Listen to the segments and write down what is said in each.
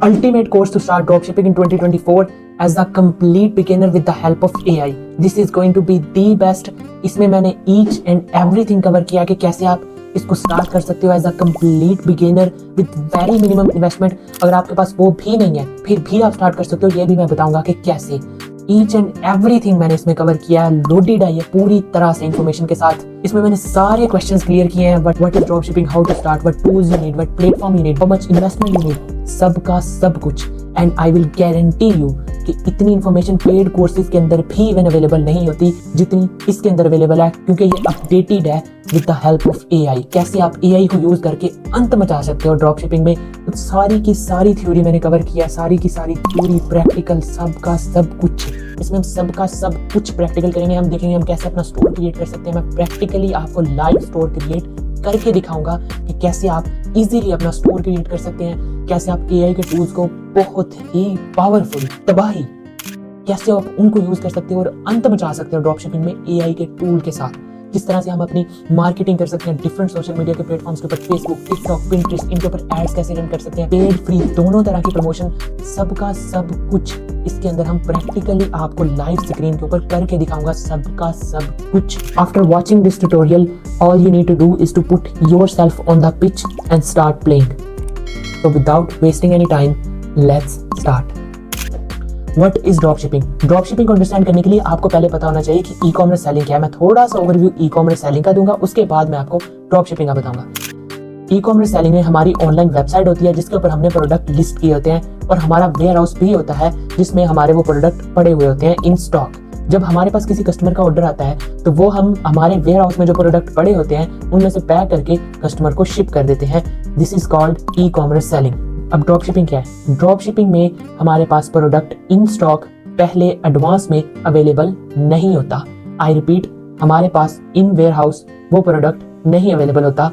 ultimate course to start dropshipping in 2024 as a complete beginner with the help of AI. This is going to be the best. इसमें मैंने each and everything cover किया कि कैसे आप इसको start कर सकते हो as a complete beginner with very minimum investment. अगर आपके पास वो भी नहीं है फिर भी आप स्टार्ट कर सकते हो, ये भी मैं बताऊंगा कि कैसे। ईच एंड एवरीथिंग मैंने इसमें कवर किया है, लोडेड है ये पूरी तरह से इन्फॉर्मेशन के साथ। इसमें मैंने सारे क्वेश्चंस क्लियर किए हैं। What is drop shipping, how to start, what tools you need, what platform you need, how much investment you need, सबका सब कुछ। And I will guarantee you कि इतनी इन्फॉर्मेशन पेड कोर्सेज के अंदर भी इवन अवेलेबल नहीं होती जितनी इसके अंदर अवेलेबल है, क्योंकि ये अपडेटेड है with the help of AI। कैसे आप AI को यूज करके अंत मचा सकते हो ड्रॉप शिपिंग में, तो सारी की सारी थ्योरी मैंने कवर किया, सारी की सारी थ्योरी, प्रैक्टिकल, सबका सब कुछ। इसमें हम सबका सब कुछ प्रैक्टिकल करेंगे। हम देखेंगे हम कैसे अपना स्टोर क्रिएट कर सकते हैं। मैं प्रैक्टिकली आपको लाइव स्टोर क्रिएट करके दिखाऊंगा कि कैसे आप इजीली अपना स्टोर क्रिएट कर सकते हैं, कैसे आप AI के टूल्स को बहुत ही पावरफुल तबाही कैसे आप उनको यूज कर सकते हो और अंत मचा सकते हो ड्रॉप शिपिंग में AI के टूल के साथ। किस तरह से हम अपनी मार्केटिंग कर सकते हैं डिफरेंट सोशल मीडिया के प्लेटफॉर्म्स के ऊपर, फेसबुक, टिकटॉक, पिंटरेस्ट, इनके ऊपर एड्स कैसे रन कर सकते हैं, पेड फ्री दोनों तरह की प्रमोशन, सबका सब कुछ इसके अंदर हम प्रैक्टिकली आपको लाइव स्क्रीन के ऊपर करके दिखाऊंगा, सबका सब कुछ। After watching this tutorial all you need to do is to put yourself on the pitch and start playing. So without wasting any time, let's start. What is dropshipping? Dropshipping को understand करने के लिए आपको पहले पता होना चाहिए कि ई कॉमर्स सेलिंग क्या है। मैं थोड़ा सा ओवरव्यू ई कॉमर्स सेलिंग का दूंगा, उसके बाद मैं आपको ड्रॉपशिपिंग का बताऊंगा। ई कॉमर्स सेलिंग में हमारी ऑनलाइन वेबसाइट होती है जिसके ऊपर हमने प्रोडक्ट लिस्ट किए होते हैं और हमारा वेयर हाउस भी होता है जिसमें हमारे वो प्रोडक्ट पड़े हुए होते हैं इन स्टॉक। जब हमारे पास किसी कस्टमर का ऑर्डर आता है तो वो हम हमारे वेयर हाउस में जो प्रोडक्ट पड़े होते हैं उनमें से पैक करके कस्टमर को शिप कर देते हैं। This is called e commerce selling. अब ड्रॉप शिपिंग क्या है? ड्रॉप शिपिंग में हमारे पास प्रोडक्ट इन स्टॉक पहले एडवांस में अवेलेबल नहीं होता। आई रिपीट, हमारे पास इन वेयर हाउस वो प्रोडक्ट नहीं अवेलेबल होता।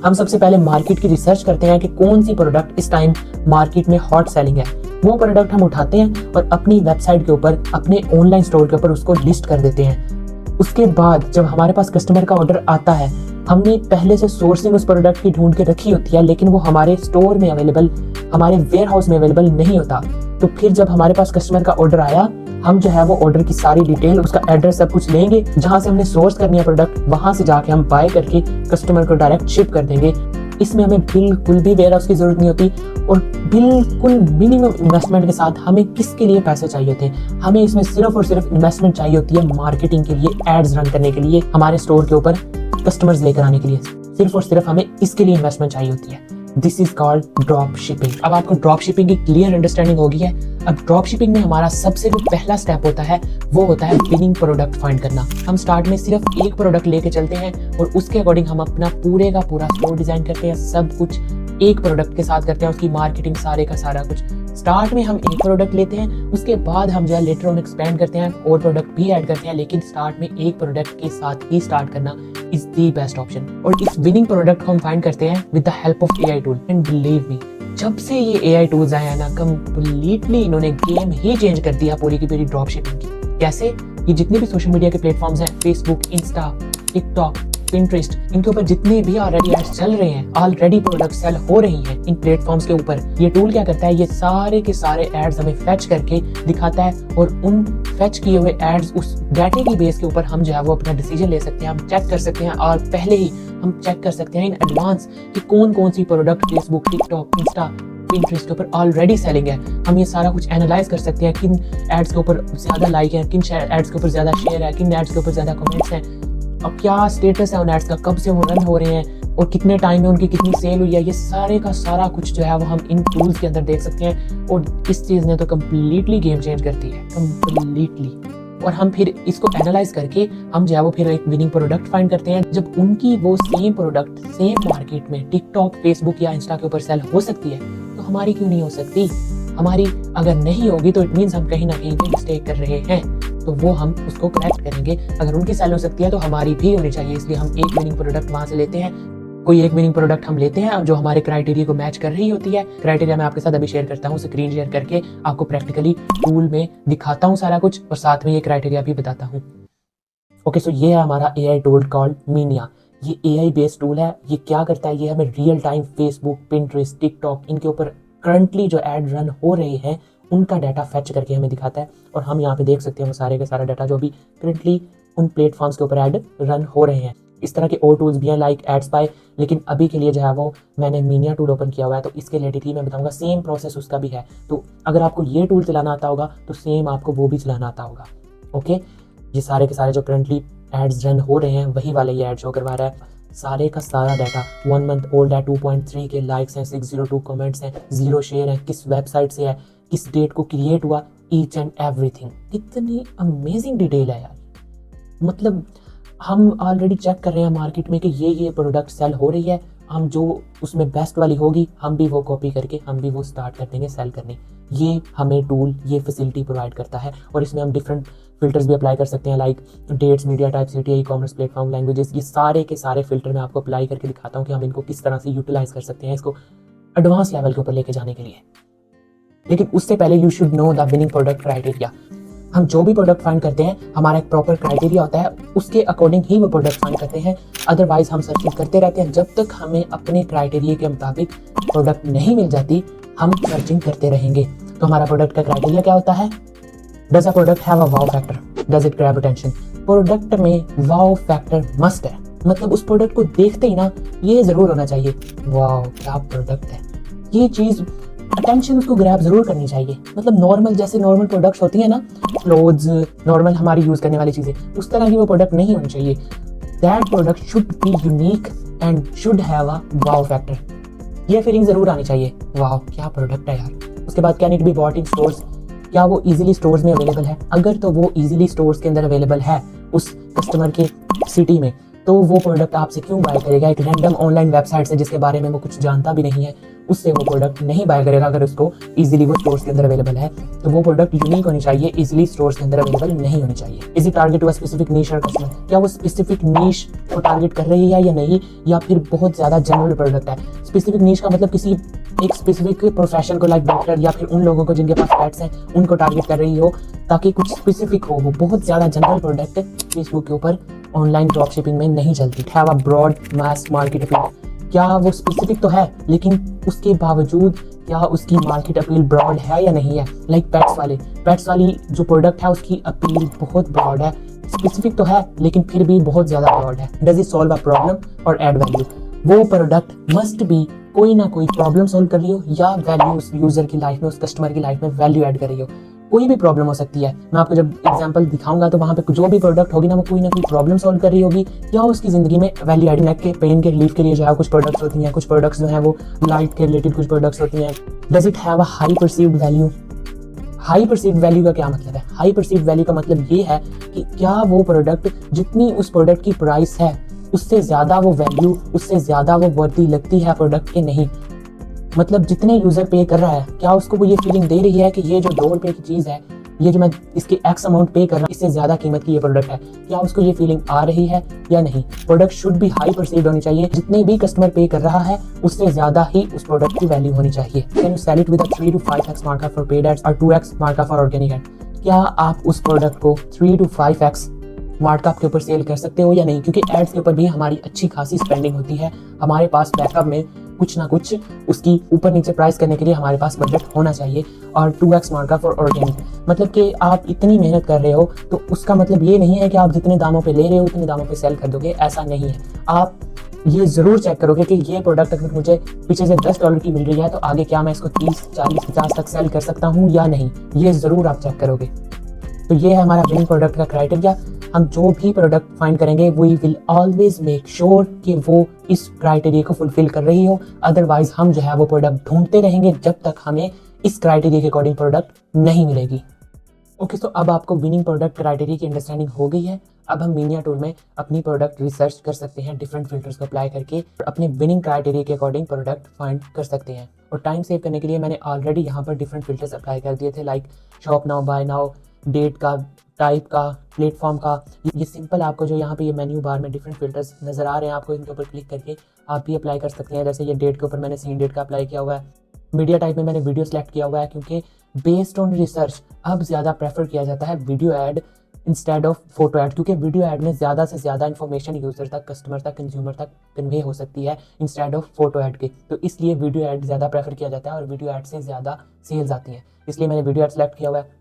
हम सबसे पहले मार्केट की रिसर्च करते हैं कि कौन सी प्रोडक्ट इस टाइम मार्केट में हॉट सेलिंग है। वो प्रोडक्ट हम उठाते हैं और अपनी वेबसाइट के ऊपर, अपने ऑनलाइन स्टोर के ऊपर उसको लिस्ट कर देते हैं। उसके बाद जब हमारे पास कस्टमर का ऑर्डर आता है, हमने पहले से सोर्सिंग उस प्रोडक्ट की ढूंढ के रखी होती है, लेकिन वो हमारे स्टोर में अवेलेबल, हमारे वेयर हाउस में अवेलेबल नहीं होता। तो फिर जब हमारे पास कस्टमर का ऑर्डर आया, हम जो है वो ऑर्डर की सारी डिटेल, उसका एड्रेस, सब कुछ लेंगे, जहां से हमने सोर्स करनी है प्रोडक्ट, वहां से जाके हम बाय करके कस्टमर को डायरेक्ट शिप कर देंगे। इसमें हमें बिल्कुल भी वेयर हाउस की जरूरत नहीं होती और बिल्कुल मिनिमम इन्वेस्टमेंट के साथ हमें किसके लिए पैसे चाहिए होते हैं? हमें इसमें सिर्फ और सिर्फ इन्वेस्टमेंट चाहिए होती है मार्केटिंग के लिए, एड्स रन करने के लिए, हमारे स्टोर के ऊपर कस्टमर्स लेकर आने के लिए। सिर्फ और सिर्फ हमें इसके लिए इन्वेस्टमेंट चाहिए होती है। This is called drop shipping. अब आपको ड्रॉप शिपिंग की क्लियर अंडरस्टैंडिंग हो गई है। अब ड्रॉप शिपिंग में हमारा सबसे जो पहला स्टेप होता है वो होता है विनिंग प्रोडक्ट फाइंड करना। हम स्टार्ट में सिर्फ एक प्रोडक्ट लेके चलते हैं और उसके अकॉर्डिंग हम अपना पूरे का पूरा स्टोर डिजाइन करते हैं, सब कुछ एक प्रोडक्ट के साथ करते हैं, उसकी मार्केटिंग सारे का सारा कुछ। स्टार्ट में हम एक प्रोडक्ट लेते हैं, उसके बाद हम जो है लेटर ऑन एक्सपेंड करते हैं और प्रोडक्ट भी ऐड करते हैं, लेकिन स्टार्ट में एक प्रोडक्ट के साथ ही स्टार्ट करना इज द बेस्ट ऑप्शन। और इस विनिंग प्रोडक्ट को हम फाइंड करते हैं with the help of AI tool. And believe me, जब से ये AI टूल्स आए हैं ना, कंप्लीटली इन्होंने गेम ही चेंज कर दिया पूरी की पूरी ड्रॉप शिपिंग की। कैसे? ये जितने भी सोशल मीडिया के प्लेटफॉर्म्स हैं, फेसबुक, इंस्टा, टिकटॉक, पिंटरेस्ट, इनके ऊपर जितने भी ऑलरेडी एड्स चल रहे हैं, ऑलरेडी प्रोडक्ट सेल हो रही हैं इन प्लेटफॉर्म्स के ऊपर, ये टूल क्या करता है? ये सारे के सारे एड्स हमें फेच करके दिखाता है और उन फेच किए हुए एड्स, उस डाटा की बेस के ऊपर हम जो है वो अपना डिसीजन ले सकते हैं, हम चेक कर सकते हैं और पहले ही हम चेक कर सकते हैं इन एडवांस कि कौन कौन सी product Facebook, TikTok, Insta, Pinterest के ऊपर ऑलरेडी सेलिंग है। हम ये सारा कुछ एनालाइज कर सकते हैं, किन एड्स के ऊपर ज्यादा लाइक है, किन एड्स के ऊपर ज्यादा शेयर है, किन एड्स के ऊपर ज्यादा कमेंट्स हैं, और क्या स्टेटस है उन एड्स का, कब से वो रन हो रहे हैं और कितने टाइम में उनकी कितनी सेल हुई है। ये सारे का सारा कुछ जो है वो हम इन टूल्स के अंदर देख सकते हैं और इस चीज ने तो कम्प्लीटली गेम चेंज करती है, कम्प्लीटली। और हम फिर इसको एनालाइज करके हम जो है वो फिर एक विनिंग प्रोडक्ट फाइंड करते हैं। जब उनकी वो सेम प्रोडक्ट सेम मार्केट में टिकटॉक, फेसबुक या इंस्टा के ऊपर सेल हो सकती है तो हमारी क्यों नहीं हो सकती? हमारी अगर नहीं होगी तो इट मीन्स हम कहीं ना कहीं मिस्टेक कर रहे हैं, तो वो हम उसको करेक्ट करेंगे। अगर उनकी सेल हो सकती है तो हमारी भी होनी चाहिए, इसलिए हम एक विनिंग प्रोडक्ट वहां से लेते हैं। कोई एक विनिंग प्रोडक्ट हम लेते हैं जो हमारे क्राइटेरिया को मैच कर रही होती है। क्राइटेरिया मैं आपके साथ अभी शेयर करता हूँ, स्क्रीन शेयर करके आपको प्रैक्टिकली टूल में दिखाता हूँ सारा कुछ और साथ में ये क्राइटेरिया भी बताता हूँ। ओके, सो ये है हमारा AI टूल कॉल्ड मीनिया। ये AI बेस्ड टूल है। ये क्या करता है? ये हमें real time Facebook, Pinterest, TikTok, इनके ऊपर करंटली जो ऐड रन हो रहे हैं उनका डाटा फैच करके हमें दिखाता है, और हम यहाँ पे देख सकते हैं वो सारे का सारा डाटा जो भी करंटली उन प्लेटफॉर्म्स के ऊपर ऐड रन हो रहे हैं। इस तरह के और टूल्स भी हैं लाइक एडस्पाई, लेकिन अभी के लिए जो है वो मैंने मीनिया टूल ओपन किया हुआ है, तो इसके रिलेटेड ही मैं बताऊंगा। सेम प्रोसेस उसका भी है, तो अगर आपको ये टूल चलाना आता होगा तो सेम आपको वो भी चलाना आता होगा। ओके, ये सारे के सारे जो करंटली एड्स रन हो रहे हैं वही वाले ये एड शो करवा रहा है। सारे का सारा डाटा 1 मंथ ओल्ड है, 2.3 के लाइक्स हैं, 602 कमेंट्स हैं, 0 शेयर है, किस वेबसाइट से है, किस डेट को क्रिएट हुआ, ईच एंड एवरीथिंग। इतनी अमेजिंग डिटेल है यार। मतलब हम ऑलरेडी चेक कर रहे हैं मार्केट में कि ये प्रोडक्ट सेल हो रही है, हम जो उसमें बेस्ट वाली होगी हम भी वो कॉपी करके हम भी वो स्टार्ट कर देंगे सेल करने। ये हमें टूल, ये फैसिलिटी प्रोवाइड करता है, और इसमें हम डिफरेंट फिल्टर्स भी अप्लाई कर सकते हैं like dates, media type, city, e commerce platform, languages. ये सारे के सारे फिल्टर मैं आपको अप्लाई करके दिखाता हूँ कि हम इनको किस तरह से यूटिलाइज कर सकते हैं इसको एडवांस लेवल के ऊपर लेके जाने के लिए। लेकिन उससे पहले you should know the winning product criteria. हम जो भी प्रोडक्ट फाइंड करते हैं हमारा एक प्रॉपर क्राइटेरिया होता है, उसके अकॉर्डिंग ही वो प्रोडक्ट फाइंड करते हैं। अदरवाइज हम सर्चिंग करते रहते हैं, जब तक हमें अपने क्राइटेरिया के मुताबिक प्रोडक्ट नहीं मिल जाती हम सर्चिंग करते रहेंगे। तो हमारा प्रोडक्ट का क्राइटेरिया क्या होता है? Does a product have a wow factor, does it grab attention. Product में वाव फैक्टर मस्ट है, मतलब उस प्रोडक्ट को देखते ही ना ये जरूर होना चाहिए वाव क्या प्रोडक्ट है। ये चीज अटेंशन उसको ग्रैब जरूर करनी चाहिए। मतलब नॉर्मल जैसे नॉर्मल प्रोडक्ट्स होती है ना, क्लोथ्स, नॉर्मल हमारी यूज करने वाली चीजें, उस तरह की वो प्रोडक्ट नहीं होनी चाहिए। That product should be unique and should have a wow factor. ये फीलिंग जरूर आनी चाहिए, वाव क्या प्रोडक्ट है यार। उसके बाद can it be bought in stores, क्या वो इजीली स्टोर्स में अवेलेबल है? अगर तो वो इजीली स्टोर्स के अंदर अवेलेबल है उस कस्टमर के सिटी में, तो वो प्रोडक्ट आपसे क्यों बाय करेगा? एक रैंडम ऑनलाइन वेबसाइट से जिसके बारे में वो कुछ जानता भी नहीं है, उससे वो प्रोडक्ट नहीं बाय करेगा। अगर उसको इजीली वो स्टोर्स के अंदर अवेलेबल है तो वो प्रोडक्ट यूनिक होनी चाहिए, इजीली स्टोर्स के अंदर अवेलेबल नहीं होनी चाहिए। Is it target to a specific niche और कस्टमर, क्या वो स्पेसिफिक नीश को टारगेट कर रही है या नहीं, या फिर बहुत ज्यादा जनरल प्रोडक्ट है। स्पेसिफिक नीश का मतलब किसी एक स्पेसिफिक प्रोफेशन को, लाइक डॉक्टर या फिर उन लोगों को जिनके पास पेट्स हैं उनको टारगेट कर रही हो, ताकि कुछ स्पेसिफिक हो। वो बहुत ज्यादा जनरल प्रोडक्ट फेसबुक के ऊपर ऑनलाइन ड्रॉप शिपिंग में नहीं चलती। Have a broad mass market appeal, क्या वो स्पेसिफिक तो है लेकिन उसके बावजूद क्या उसकी मार्केट अपील ब्रॉड है या नहीं है। लाइक पेट्स वाली जो प्रोडक्ट है उसकी अपील बहुत ब्रॉड है, स्पेसिफिक तो है लेकिन फिर भी बहुत ज्यादा ब्रॉड है। Does it solve a problem और एड वैल्यू, वो प्रोडक्ट मस्ट बी कोई ना कोई प्रॉब्लम सॉल्व कर रही हो या वैल्यू उस यूजर की लाइफ में, उस कस्टमर की लाइफ में वैल्यू ऐड कर रही हो। कोई भी प्रॉब्लम हो सकती है, मैं आपको जब एग्जांपल दिखाऊंगा तो वहाँ पे जो भी प्रोडक्ट होगी ना वो कोई ना कोई प्रॉब्लम सॉल्व कर रही होगी या उसकी जिंदगी में वैल्यू एड। नेक के पेन के रिलीफ के लिए जो है कुछ प्रोडक्ट्स होती हैं, कुछ प्रोडक्ट्स जो है वो लाइट के रिलेटेड कुछ प्रोडक्ट्स होती हैं। Does it have a high perceived value, high perceived value का क्या मतलब है? हाई परसीव्ड वैल्यू का मतलब ये है कि क्या वो प्रोडक्ट जितनी उस प्रोडक्ट की प्राइस है उससे ज्यादा वो वैल्यू, उससे ज्यादा वो वर्दी लगती है प्रोडक्ट के नहीं। मतलब जितने यूजर पे कर रहा है क्या उसको वो ये फीलिंग दे रही है कि ये जो ₹2 की चीज है, ये जो मैं इसके एक्स अमाउंट पे कर रहा हूँ, इससे ज्यादा कीमत की ये प्रोडक्ट है, क्या उसको ये फीलिंग आ रही है या नहीं। Product should be high perceived होनी चाहिए, जितने भी कस्टमर पे कर रहा है उससे ज्यादा ही उस प्रोडक्ट की वैल्यू होनी चाहिए। Can you sell it with a 3 to 5x markup for paid ads और 2x markup for organic add, क्या आप उस प्रोडक्ट को 3 to 5x मार्कअप के ऊपर सेल कर सकते हो या नहीं। क्योंकि एड्स के ऊपर भी हमारी अच्छी खासी स्पेंडिंग होती है, हमारे पास बैकअप में कुछ ना कुछ उसकी ऊपर नीचे प्राइस करने के लिए हमारे पास बजट होना चाहिए। और 2x मार्कअप फॉर ऑर्गेनिक मतलब कि आप इतनी मेहनत कर रहे हो तो उसका मतलब ये नहीं है कि आप जितने दामों पे ले रहे हो उतने दामों पे सेल कर दोगे, ऐसा नहीं है। आप ये जरूर चेक करोगे कि ये प्रोडक्ट अगर मुझे पीछे से $10 की मिल रही है तो आगे क्या मैं इसको 30, 40, 50 तक सेल कर सकता हूँ या नहीं, ये जरूर आप चेक करोगे। तो ये है हमारा विनिंग प्रोडक्ट का क्राइटेरिया। हम जो भी प्रोडक्ट फाइंड करेंगे we will always make sure कि वो इस क्राइटेरिया को फुलफिल कर रही हो, अदरवाइज हम जो है वो प्रोडक्ट ढूंढते रहेंगे जब तक हमें इस क्राइटेरिया के अकॉर्डिंग प्रोडक्ट नहीं मिलेगी। ओके, तो अब आपको विनिंग प्रोडक्ट क्राइटेरिया की अंडरस्टैंडिंग हो गई है। अब हम मीनिया टूल में अपनी प्रोडक्ट रिसर्च कर सकते हैं, डिफरेंट फिल्टर्स को अप्लाई करके और अपने विनिंग क्राइटेरिया के अकॉर्डिंग प्रोडक्ट फाइंड कर सकते हैं। और टाइम सेव करने के लिए मैंने ऑलरेडी यहाँ पर डिफरेंट फिल्टर्स अप्लाई कर दिए थे, like shop now, buy now, date का, टाइप का, प्लेटफॉर्म का। ये सिंपल आपको जो यहाँ पे ये मेन्यू बार में डिफरेंट फिल्टर्स नजर आ रहे हैं, आपको इनके ऊपर क्लिक करके आप भी अप्लाई कर सकते हैं। जैसे ये डेट के ऊपर मैंने सीन डेट का अप्लाई किया हुआ है, मीडिया टाइप में मैंने वीडियो सेलेक्ट किया हुआ है, क्योंकि बेस्ड ऑन रिसर्च अब ज़्यादा प्रेफर किया जाता है video add instead of photo add, क्योंकि वीडियो ऐड में ज़्यादा से ज़्यादा इन्फॉर्मेशन यूज़र तक, कस्टमर तक, कंज्यूमर तक कन्वे हो सकती है इंस्टेड ऑफ फोटो ऐड के। तो इसलिए वीडियो ऐड ज़्यादा प्रेफर किया जाता है और वीडियो ऐड से ज़्यादा सेल्स आती हैं, इसलिए मैंने वीडियो ऐड सेलेक्ट किया हुआ है।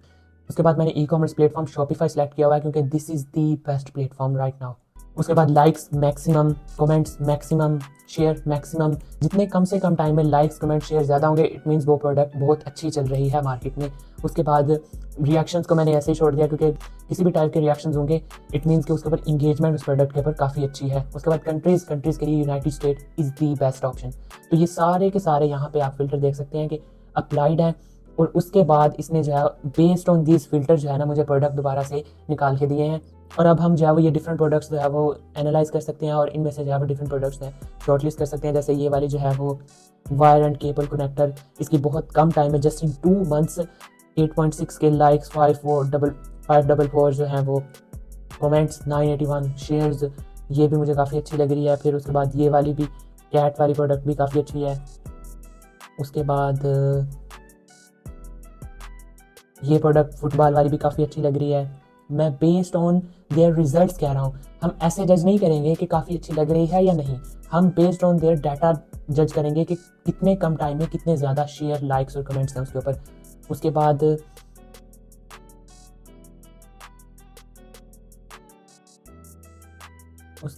उसके बाद मैंने ई कॉमर्स प्लेटफॉर्म शॉपिफाई सेलेक्ट किया हुआ है, क्योंकि this is the best platform right now. उसके बाद likes maximum, comments maximum, share maximum. जितने कम से कम टाइम में लाइक्स कमेंट शेयर ज़्यादा होंगे, इट मीन्स वो प्रोडक्ट बहुत अच्छी चल रही है मार्केट में। उसके बाद रिएक्शंस को मैंने ऐसे ही छोड़ दिया, क्योंकि किसी भी टाइप के रिएक्शंस होंगे इट मीन्स कि उसके ऊपर इंगेजमेंट उस प्रोडक्ट के ऊपर काफ़ी अच्छी है। उसके बाद कंट्रीज़ के लिए United state is the best option. तो ये सारे के सारे यहाँ पे आप फिल्टर देख सकते हैं कि अप्लाइड है, और उसके बाद इसने जो है बेस्ड ऑन दीज फिल्टर जो है ना मुझे प्रोडक्ट दोबारा से निकाल के दिए हैं। और अब हम जो है वो ये डिफरेंट प्रोडक्ट्स जो है वो एनालाइज कर सकते हैं, और इनमें से जो है वो डिफरेंट प्रोडक्ट्स हैं शॉर्टलिस्ट कर सकते हैं। जैसे ये वाली जो है वो वायर एंड केबल कनेक्टर, इसकी बहुत कम टाइम है, जस्ट इन 2 मंथ्स 8.6 के लाइक्स, 544 जो हैं वो कमेंट्स, 981 शेयर्स, ये भी मुझे काफ़ी अच्छी लग रही है। फिर उसके बाद ये वाली भी कैट वाली प्रोडक्ट भी काफ़ी अच्छी है। उसके बाद ये प्रोडक्ट फुटबॉल वाली भी काफ़ी अच्छी लग रही है। मैं बेस्ड ऑन देयर रिजल्ट्स कह रहा हूँ, हम ऐसे जज नहीं करेंगे कि काफ़ी अच्छी लग रही है या नहीं, हम बेस्ड ऑन देयर डाटा जज करेंगे कि कितने कम टाइम में कितने ज़्यादा शेयर, लाइक्स और कमेंट्स हैं उसके ऊपर। उसके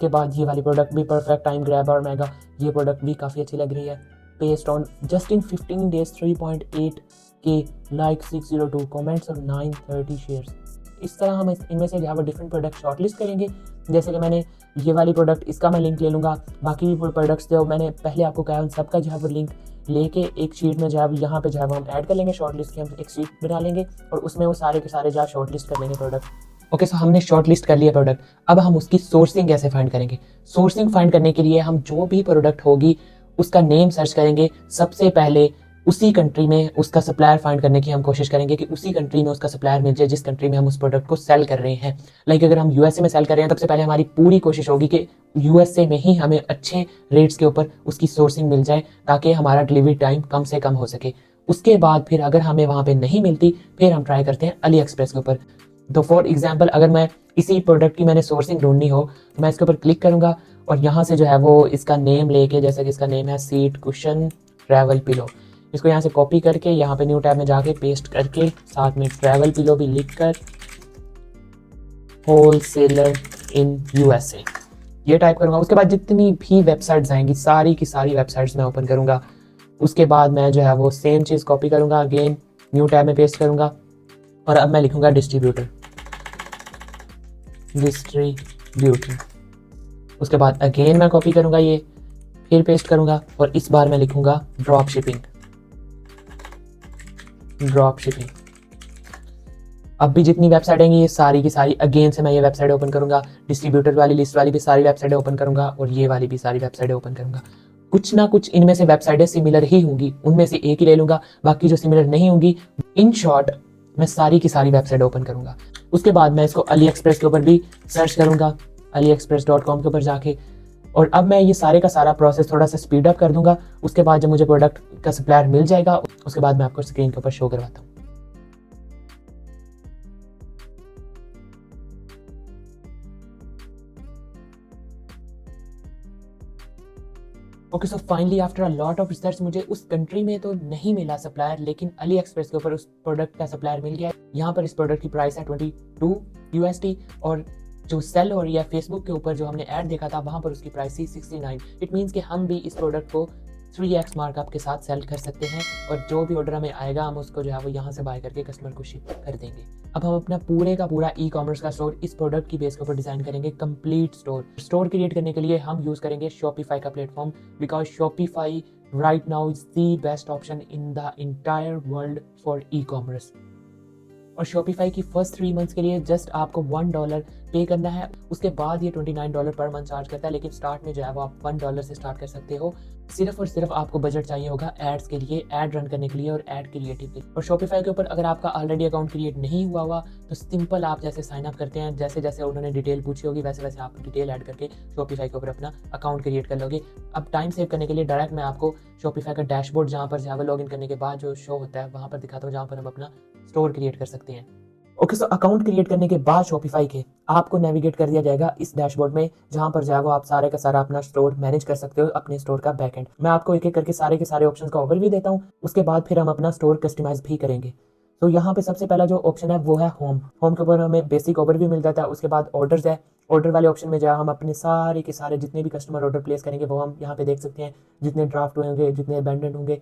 बाद ये वाली प्रोडक्ट भी परफेक्ट टाइम ग्रैब और मेगा, ये प्रोडक्ट भी काफ़ी अच्छी लग रही है। Based on just in 15 days 3.8 के लाइक, 602 कमेंट्स और 930 शेयर्स। इस तरह हम इनमें से जो है वो डिफरेंट प्रोडक्ट शॉर्टलिस्ट करेंगे। जैसे कि मैंने ये वाली प्रोडक्ट, इसका मैं लिंक ले लूँगा, बाकी भी प्रोडक्ट्स जो मैंने पहले आपको कहा उन सबका जो है वो लिंक लेके एक शीट में जो है यहाँ पे जो है वो हम ऐड कर लेंगे, शॉर्टलिस्ट की हम एक शीट बना लेंगे और उसमें वो सारे के सारे जो है शॉर्टलिस्ट कर लेंगे प्रोडक्ट। ओके, सो हमने शॉर्ट लिस्ट कर लिया प्रोडक्ट। अब हम उसकी सोर्सिंग कैसे फाइंड करेंगे? सोर्सिंग फाइंड करने के लिए हम जो भी प्रोडक्ट होगी उसका नेम सर्च करेंगे। सबसे पहले उसी कंट्री में उसका सप्लायर फाइंड करने की हम कोशिश करेंगे कि उसी कंट्री में उसका सप्लायर मिल जाए जिस कंट्री में हम उस प्रोडक्ट को सेल कर रहे हैं। लाइक अगर हम यूएसए में सेल कर रहे हैं, सबसे पहले हमारी पूरी कोशिश होगी कि यूएसए में ही हमें अच्छे रेट्स के ऊपर उसकी सोर्सिंग मिल जाए, ताकि हमारा डिलीवरी टाइम कम से कम हो सके। उसके बाद फिर अगर हमें वहाँ पे नहीं मिलती, फिर हम ट्राई करते हैं अली एक्सप्रेस के ऊपर। तो फॉर एग्जाम्पल, अगर मैं इसी प्रोडक्ट की मैंने सोर्सिंग ढूंढनी हो तो मैं इसके ऊपर क्लिक करूंगा और यहाँ से जो है वो इसका नेम लेके, जैसे कि इसका नेम है सीट कुशन ट्रैवल पिलो, इसको यहाँ से कॉपी करके यहाँ पे न्यू टैब में जाके पेस्ट करके साथ में ट्रैवल पिलो भी लिख कर होलसेलर इन यूएसए ये टाइप करूंगा। उसके बाद जितनी भी वेबसाइट्स आएंगी सारी की सारी वेबसाइट्स मैं ओपन करूंगा। उसके बाद मैं जो है वो सेम चीज़ कॉपी करूंगा, अगेन न्यू टैब में पेस्ट करूंगा और अब मैं लिखूंगा डिस्ट्रीब्यूटर। उसके बाद अगेन मैं कॉपी करूंगा ये, फिर पेस्ट करूंगा और इस बार मैं लिखूंगा ड्रॉप शिपिंग। अब भी जितनी वेबसाइट आएंगी ये सारी की सारी अगेन से मैं ये वेबसाइट ओपन करूंगा, डिस्ट्रीब्यूटर वाली लिस्ट वाली भी सारी वेबसाइटें ओपन करूंगा और ये वाली भी सारी वेबसाइटें ओपन करूंगा। कुछ ना कुछ इनमें से वेबसाइटें सिमिलर ही होंगी, उनमें से एक ही ले लूंगा, बाकी जो सिमिलर नहीं होंगी, इन शॉर्ट मैं सारी की सारी वेबसाइट ओपन करूंगा। उसके बाद मैं इसको अली एक्सप्रेस के ऊपर भी सर्च करूंगा, aliexpress.com के ऊपर जाके, और अब मैं ये सारे का सारा प्रोसेस थोड़ा सा स्पीड अप कर दूंगा। उसके बाद जब मुझे प्रोडक्ट का सप्लायर मिल जाएगा उसके बाद मैं आपको स्क्रीन के ऊपर शो करवाता हूँ। Okay, so finally after a lot of research मुझे उस कंट्री में तो नहीं मिला सप्लायर, लेकिन अली एक्सप्रेस के ऊपर उस प्रोडक्ट का सप्लायर मिल गया। यहाँ पर इस प्रोडक्ट की प्राइस है $22 और जो सेल हो रही है फेसबुक के ऊपर जो हमने ऐड देखा था वहाँ पर उसकी प्राइस थी $69। इट मीन्स कि हम भी इस प्रोडक्ट को 3x मार्कअप के साथ सेल कर सकते हैं और जो भी ऑर्डर हमें आएगा हम उसको जो है वो यहाँ से बाय करके कस्टमर को शिप कर देंगे। अब हम अपना पूरे का पूरा ई कॉमर्स का स्टोर इस प्रोडक्ट की बेस के ऊपर डिजाइन करेंगे, कंप्लीट स्टोर क्रिएट करने के लिए हम यूज करेंगे शॉपिफाई का platform, because Shopify right now is the best option in the entire world for e commerce. और शॉपिफाई की फर्स्ट 3 मंथ्स के लिए जस्ट आपको $1 पे करना है, उसके बाद ये $29 पर मंथ चार्ज करता है, लेकिन स्टार्ट में जो है वो आप $1 से स्टार्ट कर सकते हो। सिर्फ और सिर्फ आपको बजट चाहिए होगा एड्स के लिए, एड रन करने के लिए और एड क्रिएटिव के लिए। और शॉपिफाई के ऊपर अगर आपका ऑलरेडी अकाउंट क्रिएट नहीं हुआ तो सिंपल आप जैसे साइन अप करते हैं, जैसे जैसे उन्होंने डिटेल पूछी होगी वैसे वैसे आप डिटेल ऐड करके शॉपिफाई के ऊपर अपना अकाउंट क्रिएट कर लोगे। अब टाइम सेव करने के लिए डायरेक्ट मैं आपको शॉपिफाई का डैशबोर्ड जहाँ पर लॉग इन करने के बाद जो शो होता है वहाँ पर दिखाता हूँ, जहाँ पर हम अपना स्टोर क्रिएट कर सकते हैं। ओके, सो अकाउंट क्रिएट करने के बाद शॉपिफाई के आपको नेविगेट कर दिया जाएगा इस डैशबोर्ड में, जहां पर जाएगा आप सारे का सारा अपना स्टोर मैनेज कर सकते हो, अपने स्टोर का बैकएंड। मैं आपको एक एक करके सारे के सारे ऑप्शंस का ओवरव्यू देता हूं, उसके बाद फिर हम अपना स्टोर कस्टमाइज भी करेंगे। तो यहाँ पे सबसे पहला जो ऑप्शन है वो है होम। होम के ऊपर हमें बेसिक ओवरव्यू मिल जाता है। उसके बाद ऑर्डर्स है। ऑर्डर वाले ऑप्शन में जाए हम अपने सारे के सारे जितने भी कस्टमर ऑर्डर प्लेस करेंगे वो हम यहाँ पे देख सकते हैं। जितने ड्राफ्ट होंगे, जितने अबेंडेंट होंगे,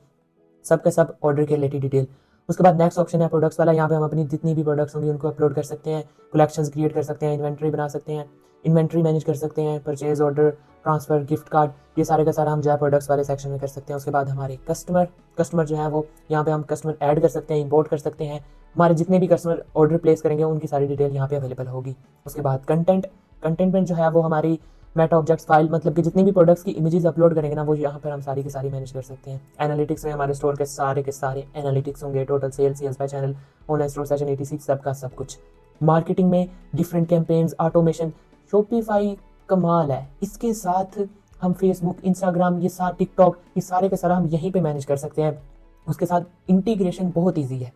सब का सब ऑर्डर के रिलेटेड डिटेल। उसके बाद नेक्स्ट ऑप्शन है प्रोडक्ट्स वाला। यहाँ पे हम अपनी जितनी भी प्रोडक्ट्स होंगी उनको अपलोड कर सकते हैं, कलेक्शंस क्रिएट कर सकते हैं, इन्वेंट्री बना सकते हैं, इन्वेंट्री मैनेज कर सकते हैं, purchase order, transfer, gift card, ये सारे का सारा हम जो है प्रोडक्ट्स वाले सेक्शन में कर सकते हैं। उसके बाद हमारे कस्टमर जो है वो यहाँ पे हम कस्टमर ऐड कर सकते हैं, इंपोर्ट कर सकते हैं। हमारे जितने भी कस्टमर ऑर्डर प्लेस करेंगे उनकी सारी डिटेल यहाँ पे अवेलेबल होगी। उसके बाद कंटेंट में जो है वो हमारी मेटा ऑब्जेक्ट्स फाइल, मतलब कि जितनी भी प्रोडक्ट्स की इमेजेस अपलोड करेंगे ना वो यहाँ पर हम सारी की सारी मैनेज कर सकते हैं। एनालिटिक्स में हमारे स्टोर के सारे एनालिटिक्स होंगे, total sales by channel, online store session, etc, सबका सब कुछ। मार्केटिंग में डिफरेंट कैंपेन्स, ऑटोमेशन, शॉपिफाई कमाल है। इसके साथ हम फेसबुक, इंस्टाग्राम, ये सारे टिकटॉक, ये सारे के सारा हम यहीं पे मैनेज कर सकते हैं। उसके साथ इंटीग्रेशन बहुत ईजी है।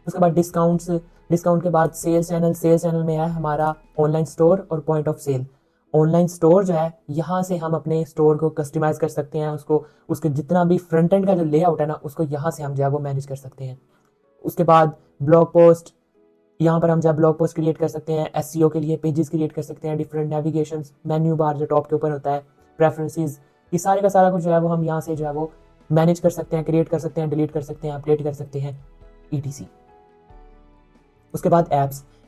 उसके बाद डिस्काउंट के बाद सेल्स चैनल में है हमारा ऑनलाइन स्टोर और point of sale. Online store जो है यहाँ से हम अपने स्टोर को कस्टमाइज कर सकते हैं, उसको उसके जितना भी फ्रंट एंड का जो लेआउट है ना उसको यहाँ से हम जो है वो मैनेज कर सकते हैं। उसके बाद ब्लॉग पोस्ट, यहाँ पर हम जो ब्लॉग पोस्ट क्रिएट कर सकते हैं। एसईओ के लिए पेजेस क्रिएट कर सकते हैं, डिफरेंट नेविगेशन, मेन्यू बार जो टॉप के ऊपर होता है, प्रेफरेंसेस, ये सारे का सारा कुछ जो है वो हम यहाँ से जो है वो मैनेज कर सकते हैं, क्रिएट कर सकते हैं, डिलीट कर सकते हैं, अपडेट कर सकते हैं, etc। उसके बाद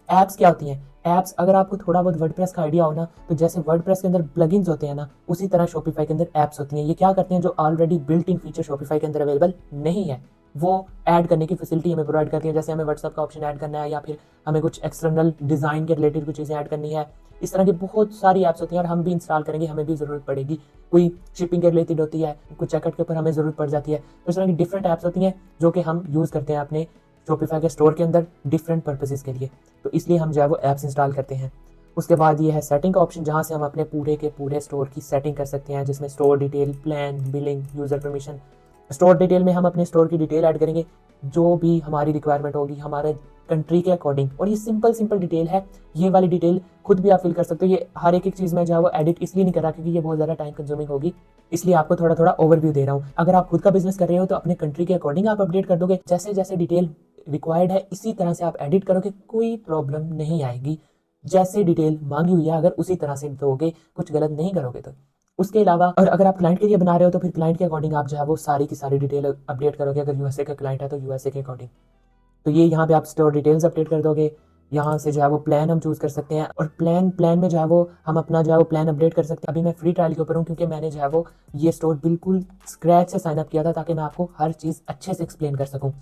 एप्स क्या होती हैं? एप्स, अगर आपको थोड़ा बहुत वर्डप्रेस का आइडिया हो ना, तो जैसे वर्डप्रेस के अंदर प्लगइन्स होते हैं ना, उसी तरह शॉपिफाई के अंदर एप्स होती हैं। ये क्या करते हैं? जो already built in feature Shopify के अंदर अवेलेबल नहीं है वो ऐड करने की फैसिलिटी हमें प्रोवाइड करती है। जैसे हमें व्हाट्सएप का ऑप्शन ऐड करना है, या फिर हमें कुछ एक्सटर्नल डिज़ाइन के रिलेटेड कुछ चीज़ें ऐड करनी है, इस तरह की बहुत सारी ऐप्स होती हैं और हम भी इंस्टॉल करेंगे, हमें भी ज़रूरत पड़ेगी। कोई शिपिंग के रिलेटेड होती है, कुछ चेकआउट के ऊपर हमें ज़रूरत पड़ जाती है। तो इस तरह की डिफरेंट ऐप्स होती हैं जो कि हम यूज़ करते हैं अपने शॉपिफाई के स्टोर के अंदर डिफरेंट पर्पसेस के लिए। तो इसलिए हम जो है वो ऐप्स इंस्टॉल करते हैं। उसके बाद ये है सेटिंग का ऑप्शन, जहाँ से हम अपने पूरे के पूरे स्टोर की सेटिंग कर सकते हैं, जिसमें store detail, plan, billing, user permission. Store detail में हम अपने स्टोर की डिटेल ऐड करेंगे जो भी हमारी रिक्वायरमेंट होगी हमारे कंट्री के अकॉर्डिंग। और ये सिंपल डिटेल है, ये वाली डिटेल खुद भी आप फिल कर सकते हो। ये हर एक चीज़ में जो है वो एडिट इसलिए नहीं कर रहा क्योंकि ये बहुत ज़्यादा टाइम कंज्यूमिंग होगी, इसलिए आपको थोड़ा थोड़ा ओवरव्यू दे रहा हूँ। अगर आप खुद का बिजनेस कर रहे हो तो अपने कंट्री के अकॉर्डिंग आप अपडेट कर दोगे, जैसे जैसे डिटेल रिक्वायर्ड है इसी तरह से आप एडिट करोगे, कोई प्रॉब्लम नहीं आएगी। जैसे डिटेल मांगी हुई है अगर उसी तरह से दोगे, कुछ गलत नहीं करोगे तो। उसके अलावा और अगर आप क्लाइंट के लिए बना रहे हो तो फिर क्लाइंट के अकॉर्डिंग आप जो है वो सारी की सारी डिटेल अपडेट करोगे। अगर यूएसए का क्लाइंट है तो यूएसए के अकॉर्डिंग, तो ये यहाँ पे आप स्टोर डिटेल्स अपडेट कर दोगे। यहाँ से जो है वो प्लान हम चूज कर सकते हैं, और प्लान में जो है वो हम अपना जो है वो प्लान अपडेट कर सकते हैं। अभी मैं फ्री ट्रायल के ऊपर हूँ क्योंकि मैंने जो है वो ये स्टोर बिल्कुल स्क्रैच से साइन अप किया था, ताकि मैं आपको हर चीज़ अच्छे से एक्सप्लेन कर सकूँ।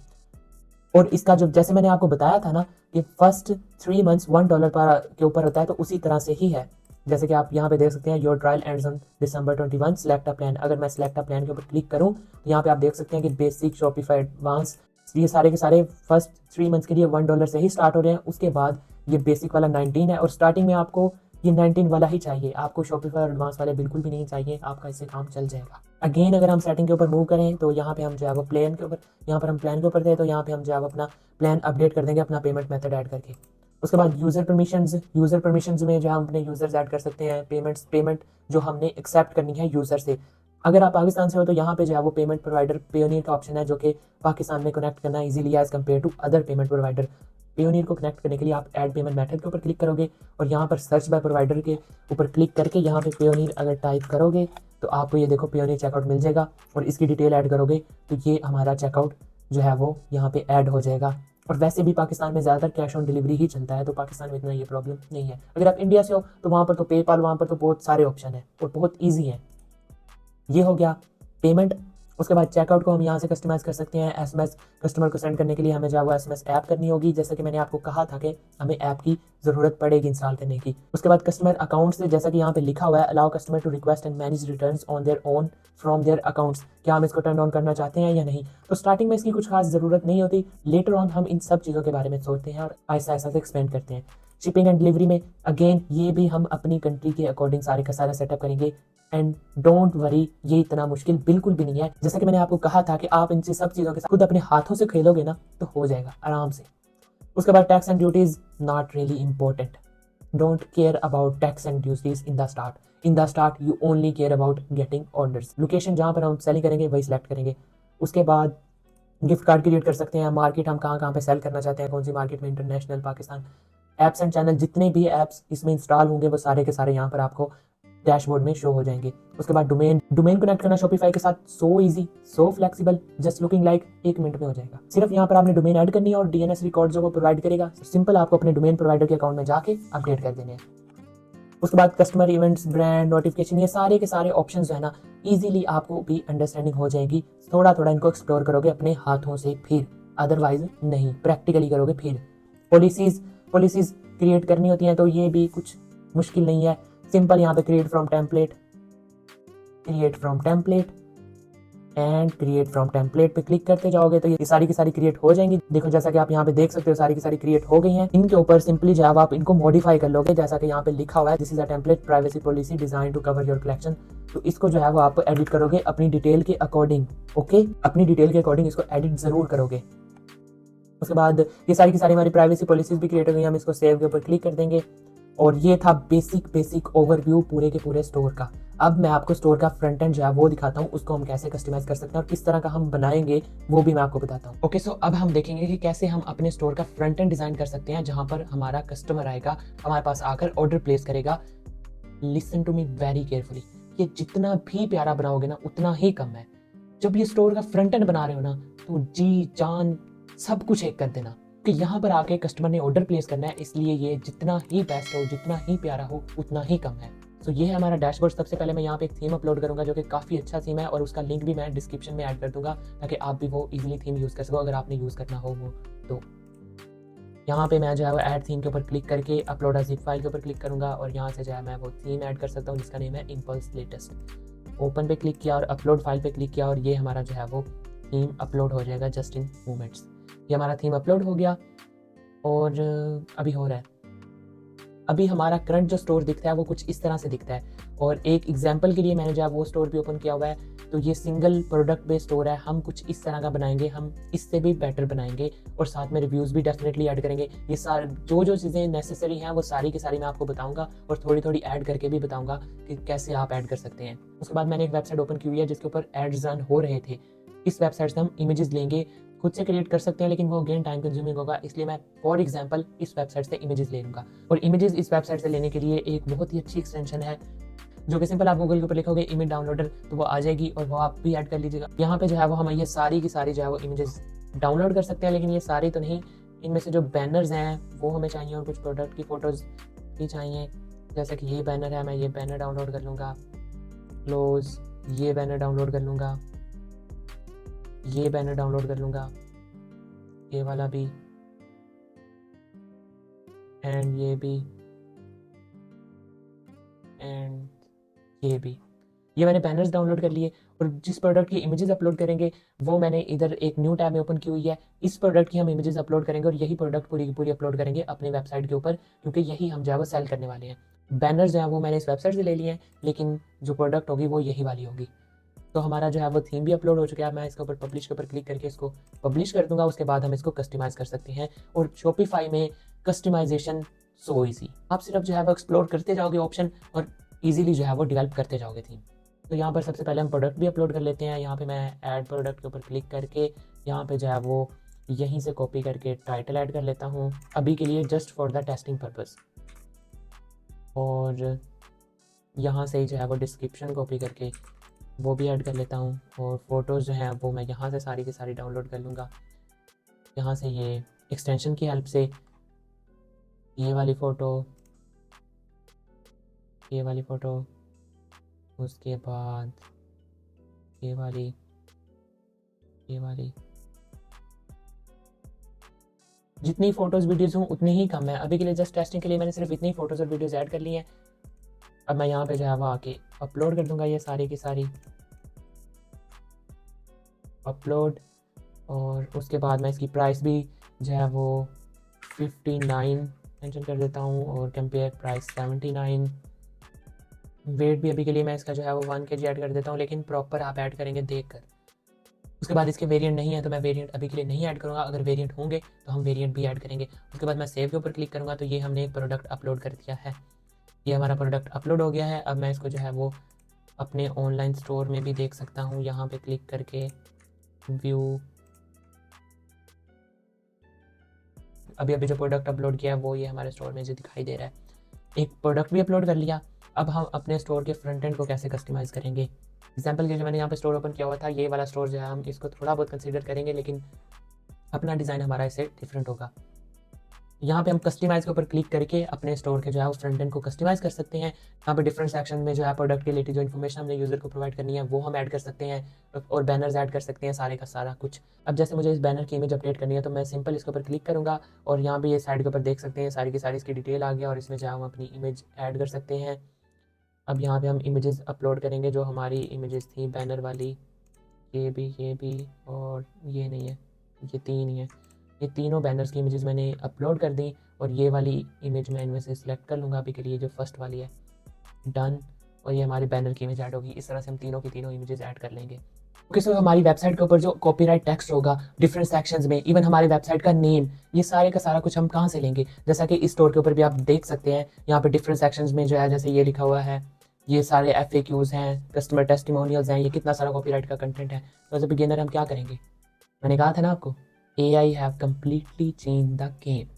और इसका जो जैसे मैंने आपको बताया था ना कि फर्स्ट 3 मंथ्स $1 के ऊपर होता है, तो उसी तरह से ही है। जैसे कि आप यहाँ पे देख सकते हैं your trial ends on December 21, select a plan. अगर मैं सिलेक्ट अ प्लान के ऊपर क्लिक करूँ तो यहाँ पे आप देख सकते हैं कि बेसिक, शॉपिफाई, एडवांस, ये सारे के सारे फर्स्ट 3 मंथ्स के लिए $1 से ही स्टार्ट हो रहे हैं। उसके बाद ये बेसिक वाला 19 है, और स्टार्टिंग में आपको ये 19 वाला ही चाहिए, आपको शॉपिफाई और एडवांस वाले बिल्कुल भी नहीं चाहिए, आपका इससे काम चल जाएगा। अगेन अगर हम सेटिंग के ऊपर मूव करें तो यहाँ पे हम जो है वो प्लान के ऊपर, यहाँ पर हम प्लान के ऊपर थे तो यहाँ पे हम जो है अपना प्लान अपडेट कर देंगे अपना पेमेंट मेथड ऐड करके। उसके बाद यूज़र परमिशंस में जो हम अपने यूज़र्स ऐड कर सकते हैं। पेमेंट जो हमने एक्सेप्ट करनी है यूज़र से। अगर आप पाकिस्तान से हो तो यहाँ पे जो है वो पेमेंट प्रोवाइडर पेयोनियर का ऑप्शन है, जो कि पाकिस्तान में कनेक्ट करना easily as compare to other payment provider. Payoneer को कनेक्ट करने के लिए आप ऐड पेमेंट मेथड के ऊपर क्लिक करोगे, और यहाँ पर सर्च बाय प्रोवाइडर के ऊपर क्लिक करके यहाँ पे पेयोनियर अगर टाइप करोगे तो आपको ये देखो पेयोनियर चेकआउट मिल जाएगा, और इसकी डिटेल ऐड करोगे तो ये हमारा चेकआउट जो है वो यहाँ पे ऐड हो जाएगा। और वैसे भी पाकिस्तान में ज़्यादातर कैश ऑन डिलीवरी ही चलता है, तो पाकिस्तान में इतना ये प्रॉब्लम नहीं है। अगर आप इंडिया से हो तो वहाँ पर तो पेपाल, वहाँ पर तो बहुत सारे ऑप्शन है और बहुत ईजी है। ये हो गया पेमेंट। उसके बाद चेकआउट को हम यहाँ से कस्टमाइज कर सकते हैं। एसएमएस कस्टमर को सेंड करने के लिए हमें जो है एसएमएस ऐप करनी होगी, जैसा कि मैंने आपको कहा था कि हमें ऐप की ज़रूरत पड़ेगी इंस्टॉल करने की। उसके बाद कस्टमर अकाउंट से, जैसा कि यहाँ पे लिखा हुआ है, allow customer to request and manage returns on their own from their accounts. क्या हम इसको टर्न ऑन करना चाहते हैं या नहीं? तो स्टार्टिंग में इसकी कुछ खास ज़रूरत नहीं होती, लेटर ऑन हम इन सब चीज़ों के बारे में सोचते हैं और ऐसा ऐसा से एक्सपेंड करते हैं। शिपिंग एंड डिलीवरी में अगेन ये भी हम अपनी कंट्री के अकॉर्डिंग सारे का सारा सेटअप करेंगे। एंड डोंट वरी, ये इतना मुश्किल बिल्कुल भी नहीं है। जैसा कि मैंने आपको कहा था कि आप इन सब चीज़ों के साथ खुद अपने हाथों से खेलोगे ना तो हो जाएगा आराम से। उसके बाद tax and duties not really important, don't care about tax and duties in the start. In the start you only care about getting orders. Location जहाँ पर हम सेलिंग करेंगे वही सिलेक्ट करेंगे। उसके बाद गिफ्ट कार्ड क्रिएट कर सकते हैं, मार्केट हम कहाँ कहाँ पे सेल करना चाहते हैं, कौन सी मार्केट में, international, Pakistan. Apps and channel, जितने भी एप्स इसमें इंस्टॉल होंगे वो सारे के सारे यहाँ पर आपको डैशबोर्ड में शो हो जाएंगे। उसके बाद डोमेन कनेक्ट करना शॉपिफाई के साथ सो इजी, सो flexible, just looking like 1 minute में हो जाएगा। सिर्फ यहाँ पर आपने डोमेन ऐड करनी है और डीएनएस रिकॉर्ड जो वो प्रोवाइड करेगा, सिंपल आपको अपने डोमेन प्रोवाइडर के अकाउंट में जाके अपडेट कर देने हैं। उसके बाद कस्टमर इवेंट्स, ब्रांड नोटिफिकेशन, ये सारे के सारे ऑप्शन जो है ना इजीली आपको भी अंडरस्टैंडिंग हो जाएगी। थोड़ा थोड़ा इनको एक्सप्लोर करोगे अपने हाथों से, फिर अदरवाइज नहीं, प्रैक्टिकली करोगे। फिर पॉलिसीज क्रिएट करनी होती हैं तो ये भी कुछ मुश्किल नहीं है। सिंपल यहाँ पे create from template and create from template पे क्लिक करते जाओगे तो ये सारी की सारी क्रिएट हो जाएंगी। देखो जैसा कि आप यहाँ पे देख सकते हो सारी की सारी क्रिएट हो गई हैं। इनके ऊपर सिंपली जो है आप इनको मॉडिफाई कर लोगे, जैसा कि यहाँ पे लिखा हुआ है, this is a template privacy policy design to cover your collection. तो इसको जो है वो आप एडिट करोगे अपनी डिटेल के अकॉर्डिंग। ओके, अपनी डिटेल के अकॉर्डिंग इसको एडिट जरूर करोगे। उसके बाद ये सारी की सारी हमारी प्राइवेसी पॉलिसीज भी क्रिएट हो गई। हम इसको सेव के ऊपर क्लिक कर देंगे और ये था बेसिक ओवरव्यू पूरे के पूरे स्टोर का। अब मैं आपको स्टोर का फ्रंट एंड जो है वो दिखाता हूँ, उसको हम कैसे कस्टमाइज कर सकते हैं और किस तरह का हम बनाएंगे वो भी मैं आपको बताता हूँ। ओके, सो अब हम देखेंगे कि कैसे हम अपने स्टोर का फ्रंट एंड डिजाइन कर सकते हैं, जहां पर हमारा कस्टमर आएगा, हमारे पास आकर ऑर्डर प्लेस करेगा। Listen to me very carefully, ये जितना भी प्यारा बनाओगे ना उतना ही कम है। जब ये स्टोर का फ्रंट एंड बना रहे हो ना तो जी जान सब कुछ एक कर देना कि यहाँ पर आके कस्टमर ने ऑर्डर प्लेस करना है, इसलिए ये जितना ही बेस्ट हो, जितना ही प्यारा हो, उतना ही कम है। तो ये है हमारा डैशबोर्ड। सबसे पहले मैं यहाँ पे एक थीम अपलोड करूंगा जो कि काफ़ी अच्छा थीम है और उसका लिंक भी मैं डिस्क्रिप्शन में ऐड कर दूंगा ताकि आप भी वो इजीली थीम यूज़ कर सको अगर आपने यूज़ करना हो वो। तो यहाँ पे मैं जो है वो ऐड थीम के ऊपर क्लिक करके अपलोड अ जिप फाइल के ऊपर क्लिक करूंगा और यहाँ से जो है मैं वो थीम ऐड कर सकता हूँ जिसका नेम है इम्पल्स लेटेस्ट। ओपन पे क्लिक किया और अपलोड फाइल पे क्लिक किया और ये हमारा जो है वो थीम अपलोड हो जाएगा जस्ट इन मोमेंट्स। ये हमारा थीम अपलोड हो गया और अभी हो रहा है। अभी हमारा करंट जो स्टोर दिखता है वो कुछ इस तरह से दिखता है और एक एग्जांपल के लिए मैंने जो है वो स्टोर भी ओपन किया हुआ है। तो ये सिंगल प्रोडक्ट बेस्ड स्टोर है, हम कुछ इस तरह का बनाएंगे, हम इससे भी बेटर बनाएंगे और साथ में रिव्यूज़ भी डेफिनेटली ऐड करेंगे। ये सारे जो चीज़ें नेसेसरी हैं वो सारी की सारी मैं आपको बताऊंगा और थोड़ी थोड़ी ऐड करके भी बताऊंगा कि कैसे आप ऐड कर सकते हैं। उसके बाद मैंने एक वेबसाइट ओपन की हुई है जिसके ऊपर एड्स रन हो रहे थे। इस वेबसाइट से हम इमेजेस लेंगे, खुद से क्रिएट कर सकते हैं लेकिन वो अगेन टाइम कंज्यूमिंग होगा, इसलिए मैं फॉर एग्जांपल इस वेबसाइट से इमेजेस ले लूँगा। और इमेजेस इस वेबसाइट से लेने के लिए एक बहुत ही अच्छी एक्सटेंशन है जो कि सिंपल आप गूगल के ऊपर लिखोगे इमेज डाउनलोडर तो वो आ जाएगी और वो आप भी ऐड कर लीजिएगा। यहाँ पे जो है वो हम ये सारी की सारी जो है वो इमेजेस डाउनलोड कर सकते हैं, लेकिन ये सारी तो नहीं, इनमें से जो बैनर्स हैं वो हमें चाहिए और कुछ प्रोडक्ट की फ़ोटोज़ भी चाहिए। जैसे कि ये बैनर है, मैं ये बैनर डाउनलोड कर लूँगा, क्लोज, ये बैनर डाउनलोड कर लूँगा, ये बैनर डाउनलोड कर लूँगा, ये वाला भी एंड ये भी एंड ये भी। ये मैंने बैनर्स डाउनलोड कर लिए और जिस प्रोडक्ट की इमेजेस अपलोड करेंगे वो मैंने इधर एक न्यू टैब में ओपन की हुई है। इस प्रोडक्ट की हम इमेजेस अपलोड करेंगे और यही प्रोडक्ट पूरी की पूरी अपलोड करेंगे अपनी वेबसाइट के ऊपर, क्योंकि यही हम जो है वो सेल करने वाले हैं। बैनर्स जो है वो मैंने इस वेबसाइट से ले लिए हैं, लेकिन जो प्रोडक्ट होगी वो यही वाली होगी। तो हमारा जो है वो थीम भी अपलोड हो चुका है। मैं इसके ऊपर पब्लिश के ऊपर क्लिक करके इसको पब्लिश कर दूंगा। उसके बाद हम इसको कस्टमाइज़ कर सकते हैं और शॉपिफाई में कस्टमाइजेशन सो ईजी। आप सिर्फ जो है वो एक्सप्लोर करते जाओगे ऑप्शन और ईजिली जो है वो डेवलप करते जाओगे थीम। तो यहाँ पर सबसे पहले हम प्रोडक्ट भी अपलोड कर लेते हैं। यहाँ पे मैं ऐड प्रोडक्ट के ऊपर क्लिक करके यहाँ पे जो है वो यहीं से कॉपी करके टाइटल ऐड कर लेता हूँ अभी के लिए, just for the testing purpose. और यहाँ से ही जो है वो डिस्क्रिप्शन कॉपी करके वो भी ऐड कर लेता हूँ और फ़ोटोज़ जो हैं वो मैं यहाँ से सारी की सारी डाउनलोड कर लूँगा। यहाँ से ये एक्सटेंशन की हेल्प से ये वाली फ़ोटो, ये वाली फ़ोटो, उसके बाद ये वाली, ये वाली, जितनी फ़ोटोज़ वीडियोज़ हूँ उतनी ही कम है। अभी के लिए जस्ट टेस्टिंग के लिए मैंने सिर्फ इतनी फ़ोटोज़ और वीडियोज़ ऐड कर ली हैं। अब मैं यहाँ पे जो है वो आके अपलोड कर दूँगा ये सारी की सारी अपलोड। और उसके बाद मैं इसकी प्राइस भी जो है वो 59 मेंशन कर देता हूँ और कंपेयर प्राइस 79। वेट भी अभी के लिए मैं इसका जो है वो 1 kg ऐड कर देता हूँ, लेकिन प्रॉपर आप ऐड करेंगे देख कर। उसके बाद इसके वेरिएंट नहीं है तो मैं वेरिएंट अभी के लिए नहीं ऐड करूँगा, अगर वेरिएंट होंगे तो हम वेरिएंट भी ऐड करेंगे। उसके बाद मैं सेव के ऊपर क्लिक करूँगा तो ये हमने एक प्रोडक्ट अपलोड कर दिया है। ये हमारा प्रोडक्ट अपलोड हो गया है। अब मैं इसको जो है वो अपने ऑनलाइन स्टोर में भी देख सकता हूँ, यहाँ पे क्लिक करके व्यू। अभी अभी जो प्रोडक्ट अपलोड किया है वो ये हमारे स्टोर में जो दिखाई दे रहा है। एक प्रोडक्ट भी अपलोड कर लिया। अब हम अपने स्टोर के फ्रंट एंड को कैसे कस्टमाइज़ करेंगे। एग्जाम्पल के जो मैंने यहाँ पे स्टोर ओपन किया हुआ था, ये वाला स्टोर जो है हम इसको थोड़ा बहुत कंसीडर करेंगे, लेकिन अपना डिज़ाइन हमारा इससे डिफरेंट होगा। यहाँ पे हम कस्टमाइज़ के ऊपर क्लिक करके अपने स्टोर के जो है उस फ्रंट एंड को कस्टमाइज़ कर सकते हैं। यहाँ पे डिफरेंट सेक्शन में जो है प्रोडक्ट के रिलेटेड जो इन्फॉर्मेशन हमने यूज़र को प्रोवाइड करनी है वो हम ऐड कर सकते हैं, और बैनर्स ऐड कर सकते हैं, सारे का सारा कुछ। अब जैसे मुझे इस बैनर की इमेज अपडेट करनी है तो मैं सिंपल इसके ऊपर क्लिक करूँगा और यहाँ पे ये साइड के ऊपर देख सकते हैं सारी की सारी इसकी डिटेल आ गया, और इसमें जो है हम अपनी इमेज ऐड कर सकते हैं। अब यहाँ पे हम इमेजेस अपलोड करेंगे जो हमारी इमेजेस थी बैनर वाली, ये भी और ये नहीं है, ये तीन ही है। ये तीनों बैनर्स की इमेजेस मैंने अपलोड कर दी, और ये वाली इमेज मैं इनमें से सिलेक्ट कर लूँगा अभी के लिए, जो फर्स्ट वाली है। डन। और ये हमारे बैनर की इमेज ऐड होगी। इस तरह से हम तीनों की तीनों इमेजेस ऐड कर लेंगे। ओके, सो हमारी वेबसाइट के ऊपर जो कॉपीराइट टेक्स्ट होगा डिफरेंट सेक्शंस में, इवन हमारी वेबसाइट का नेम, ये सारे का सारा कुछ हम कहाँ से लेंगे। जैसा कि इस स्टोर के ऊपर भी आप देख सकते हैं, यहाँ पे डिफरेंट सेक्शंस में जो है जैसे ये लिखा हुआ है, ये सारे FAQs हैं, कस्टमर टेस्टिमोनियल्स हैं, ये कितना सारा कॉपीराइट का कंटेंट है। तो एज अ बिगिनर हम क्या करेंगे, मैंने कहा था ना आपको, AI have completely change the game.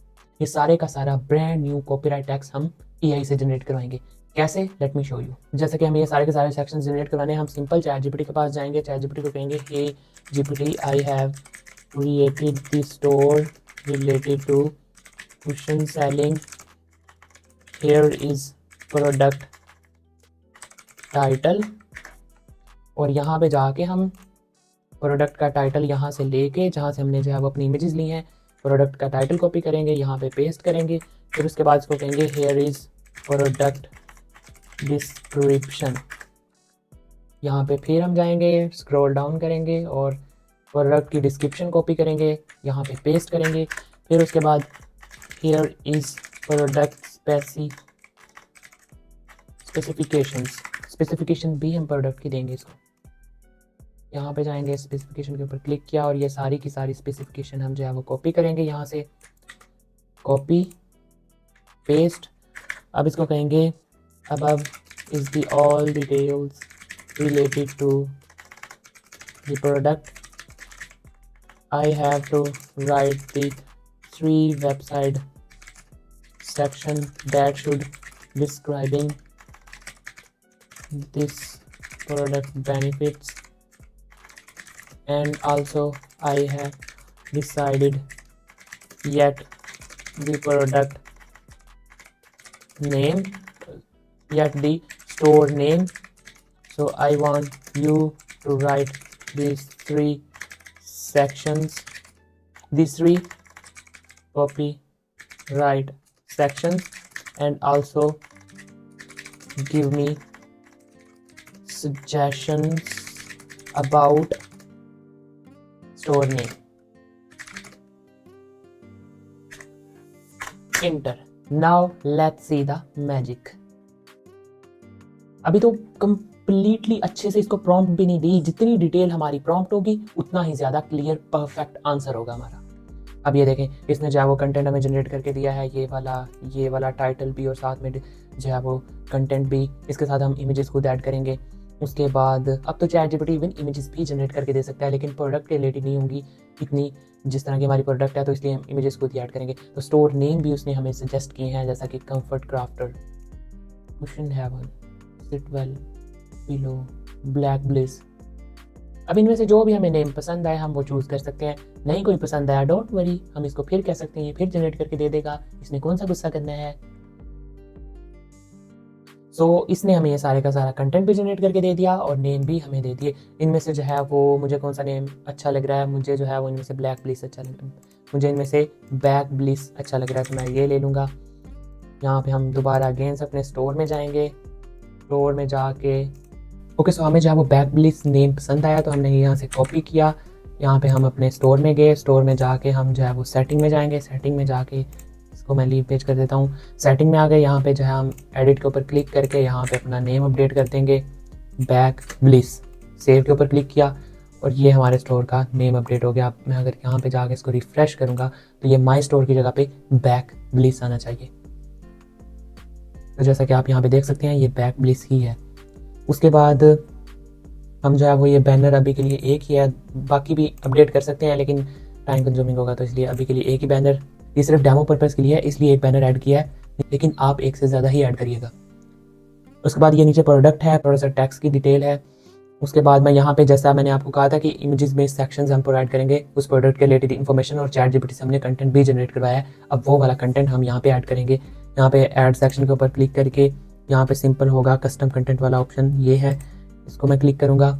ये सारे का सारा ब्रांड न्यू कॉपीराइट टेक्स्ट हम AI से जनरेट करवाएंगे। कैसे, लेट मी शो यू। जैसे कि हम ये सारे के सारे सेक्शन जनरेट करवाने हैं, हम सिंपल ChatGPT के पास जाएंगे, ChatGPT को कहेंगे hey GPT, I have created the store related to cushion selling, here is product title. और यहाँ पे जाके हम प्रोडक्ट का टाइटल यहाँ से लेके, जहाँ से हमने जो है वो अपनी इमेजेस ली हैं, प्रोडक्ट का टाइटल कॉपी करेंगे, यहाँ पे पेस्ट करेंगे। फिर उसके बाद इसको कहेंगे हेयर इज़ प्रोडक्ट डिस्क्रिप्शन। यहाँ पे फिर हम जाएंगे, स्क्रॉल डाउन करेंगे और प्रोडक्ट की डिस्क्रिप्शन कॉपी करेंगे, यहाँ पे पेस्ट करेंगे। फिर उसके बाद हेयर इज़ प्रोडक्ट स्पेसिफिकेशन भी हम प्रोडक्ट की देंगे इसको। यहाँ पे जाएंगे, स्पेसिफिकेशन के ऊपर क्लिक किया और ये सारी की सारी स्पेसिफिकेशन हम जो है वो कॉपी करेंगे, यहाँ से कॉपी पेस्ट। अब इसको कहेंगे above is the all details related to the product, I have to write the 3 website section that should describing this product benefits, and also I have decided yet the product name, yet the store name, so I want you to write these 3 sections, these 3 copyright sections, and also give me suggestions about store name. Enter. Now let's see the magic. अभी तो completely अच्छे से इसको prompt भी नहीं दी, जितनी detail हमारी prompt होगी उतना ही ज्यादा क्लियर परफेक्ट आंसर होगा हमारा। अब ये देखें, इसने जो है वो कंटेंट हमें जनरेट करके दिया है, ये वाला टाइटल भी, और साथ में जो है वो कंटेंट भी, इसके साथ हम इमेजेस खुद ऐड करेंगे। उसके बाद अब तो ChatGPT इवन इमेजेस भी जनरेट करके दे सकता है, लेकिन प्रोडक्ट के रिलेटेड नहीं होंगी इतनी जिस तरह की हमारी प्रोडक्ट है, तो इसलिए हम इमेजेस खुद ऐड करेंगे। तो स्टोर नेम भी उसने हमें सजेस्ट किए हैं, जैसा कि comfort crafter, cushion haven, sit well, pillow, black bliss. अब इनमें से जो भी हमें नेम पसंद आए हम वो चूज़ कर सकते हैं। नहीं कोई पसंद आया, डोंट वरी, हम इसको फिर कह सकते हैं, फिर जनरेट करके दे देगा, इसने कौन सा गुस्सा करना है। सो इसने हमें ये सारे का सारा कंटेंट भी जनरेट करके दे दिया और नेम भी हमें दे दिए। इनमें से जो है वो मुझे कौन सा नेम अच्छा लग रहा है, मुझे जो है वो इनमें से ब्लैक ब्लिस अच्छा लग रहा है, मुझे इनमें से बैक ब्लिस अच्छा लग रहा है, तो मैं ये ले लूँगा। यहाँ पे हम दोबारा अगेन से अपने स्टोर में जाएंगे, स्टोर में जाके ओके, सो हमें जो है वो बैक ब्लिस नेम पसंद आया तो हमने यहाँ से कॉपी किया। यहाँ पे हम अपने स्टोर में गए, स्टोर में जाके हम जो है वो सेटिंग में जाएंगे, सेटिंग में जाके इसको मैं लीव पेज कर देता हूँ। सेटिंग में आ गए, यहाँ पे जो है हम एडिट के ऊपर क्लिक करके यहाँ पे अपना नेम अपडेट कर देंगे, बैक ब्लिस। सेव के ऊपर क्लिक किया और ये हमारे स्टोर का नेम अपडेट हो गया। मैं अगर यहाँ पे जाके इसको रिफ्रेश करूँगा तो ये माई स्टोर की जगह पे बैक ब्लिस आना चाहिए। तो जैसा कि आप यहाँ पे देख सकते हैं ये बैक ब्लिस ही है। उसके बाद हम जो है वो ये बैनर अभी के लिए एक ही है, बाकी भी अपडेट कर सकते हैं लेकिन टाइम कंज्यूमिंग होगा, तो इसलिए अभी के लिए एक ही बैनर, ये सिर्फ डेमो पर्पज़ के लिए है इसलिए एक बैनर ऐड किया है, लेकिन आप एक से ज़्यादा ही ऐड करिएगा। उसके बाद ये नीचे प्रोडक्ट है, थोड़ा सा टैक्स की डिटेल है। उसके बाद मैं यहाँ पे जैसा मैंने आपको कहा था कि इमेजेस बेस्ड सेक्शंस हम प्रोवाइड करेंगे, उस प्रोडक्ट के रिलेटेड इन्फॉर्मेशन और चैट जीपीटी से हमने कंटेंट भी जनरेट करवाया है, अब वो वाला कंटेंट हम यहाँ पे ऐड करेंगे। यहाँ पे ऐड सेक्शन के ऊपर क्लिक करके यहाँ पे सिंपल होगा कस्टम कंटेंट वाला ऑप्शन, ये है, इसको मैं क्लिक करूँगा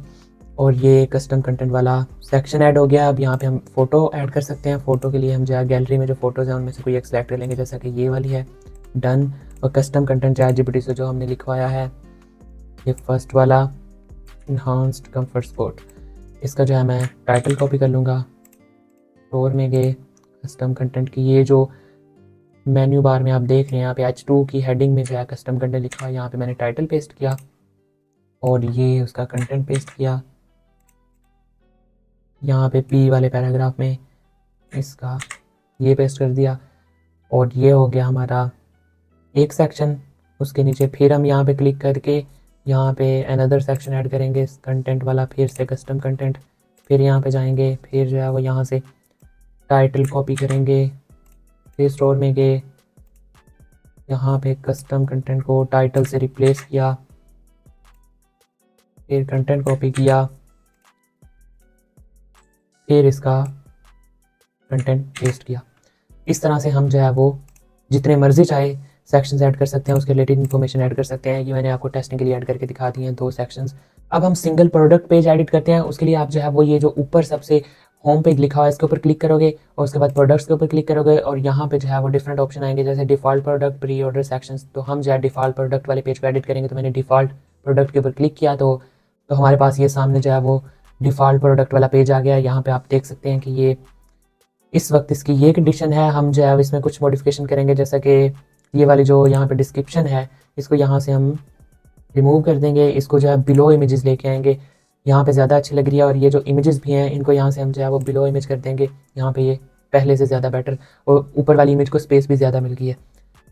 और ये कस्टम कंटेंट वाला सेक्शन ऐड हो गया। अब यहाँ पे हम फोटो ऐड कर सकते हैं। फ़ोटो के लिए हम जो है गैलरी में जो फोटोज़ हैं उनमें से कोई एक सेलेक्ट कर लेंगे, जैसा कि ये वाली है, डन। और कस्टम कंटेंट चैट जीपीटी से जो हमने लिखवाया है ये फर्स्ट वाला इन्हांस्ड कंफर्ट स्पोर्ट, इसका जो है मैं टाइटल कॉपी कर लूँगा, स्टोर में गए कस्टम कंटेंट की, ये जो मेन्यू बार में आप देख रहे हैं यहाँ पे H2 की हेडिंग में जो है कस्टम कंटेंट लिखा है, यहाँ पे मैंने टाइटल पेस्ट किया और ये उसका कंटेंट पेस्ट किया। यहाँ पे P वाले पैराग्राफ में इसका ये पेस्ट कर दिया और ये हो गया हमारा एक सेक्शन। उसके नीचे फिर हम यहाँ पे क्लिक करके यहाँ पे अनदर सेक्शन ऐड करेंगे कंटेंट वाला, फिर से कस्टम कंटेंट, फिर यहाँ पे जाएंगे, फिर जो है वो यहाँ से टाइटल कॉपी करेंगे, फिर स्टोर में गए, यहाँ पे कस्टम कंटेंट को टाइटल से रिप्लेस किया, फिर कंटेंट कॉपी किया, फिर इसका कंटेंट पेस्ट किया। इस तरह से हम जो है वो जितने मर्जी चाहे सेक्शंस ऐड कर सकते हैं, उसके रिलेटेड इन्फॉर्मेशन ऐड कर सकते हैं। ये मैंने आपको टेस्टिंग के लिए ऐड करके दिखा दी हैं 2 सेक्शंस। अब हम सिंगल प्रोडक्ट पेज एडिट करते हैं। उसके लिए आप जो है वो ये जो ऊपर सबसे होम पेज लिखा हुआ है इसके ऊपर क्लिक करोगे और उसके बाद प्रोडक्ट्स के ऊपर क्लिक करोगे और यहाँ पे जो है वो डिफरेंट ऑप्शन आएंगे, जैसे default product, pre order sections. तो हम जो है डिफ़ॉल्ट प्रोडक्ट वाले पेज को एडिट करेंगे, तो मैंने डिफ़ॉल्ट प्रोडक्ट के ऊपर क्लिक किया तो हमारे पास ये सामने जो है वो डिफ़ॉल्ट प्रोडक्ट वाला पेज आ गया। यहाँ पे आप देख सकते हैं कि ये इस वक्त इसकी ये कंडीशन है। हम जो है इसमें कुछ मॉडिफिकेशन करेंगे, जैसा कि ये वाली जो यहाँ पे डिस्क्रिप्शन है इसको यहाँ से हम रिमूव कर देंगे, इसको जो है बिलो इमेजेस लेके आएंगे, यहाँ पे ज़्यादा अच्छी लग रही है। और ये जो इमेजेस भी हैं इनको यहाँ से हम जो है वो बिलो इमेज कर देंगे, यहाँ पे ये पहले से ज़्यादा बेटर, और ऊपर वाली इमेज को स्पेस भी ज़्यादा मिल गई है,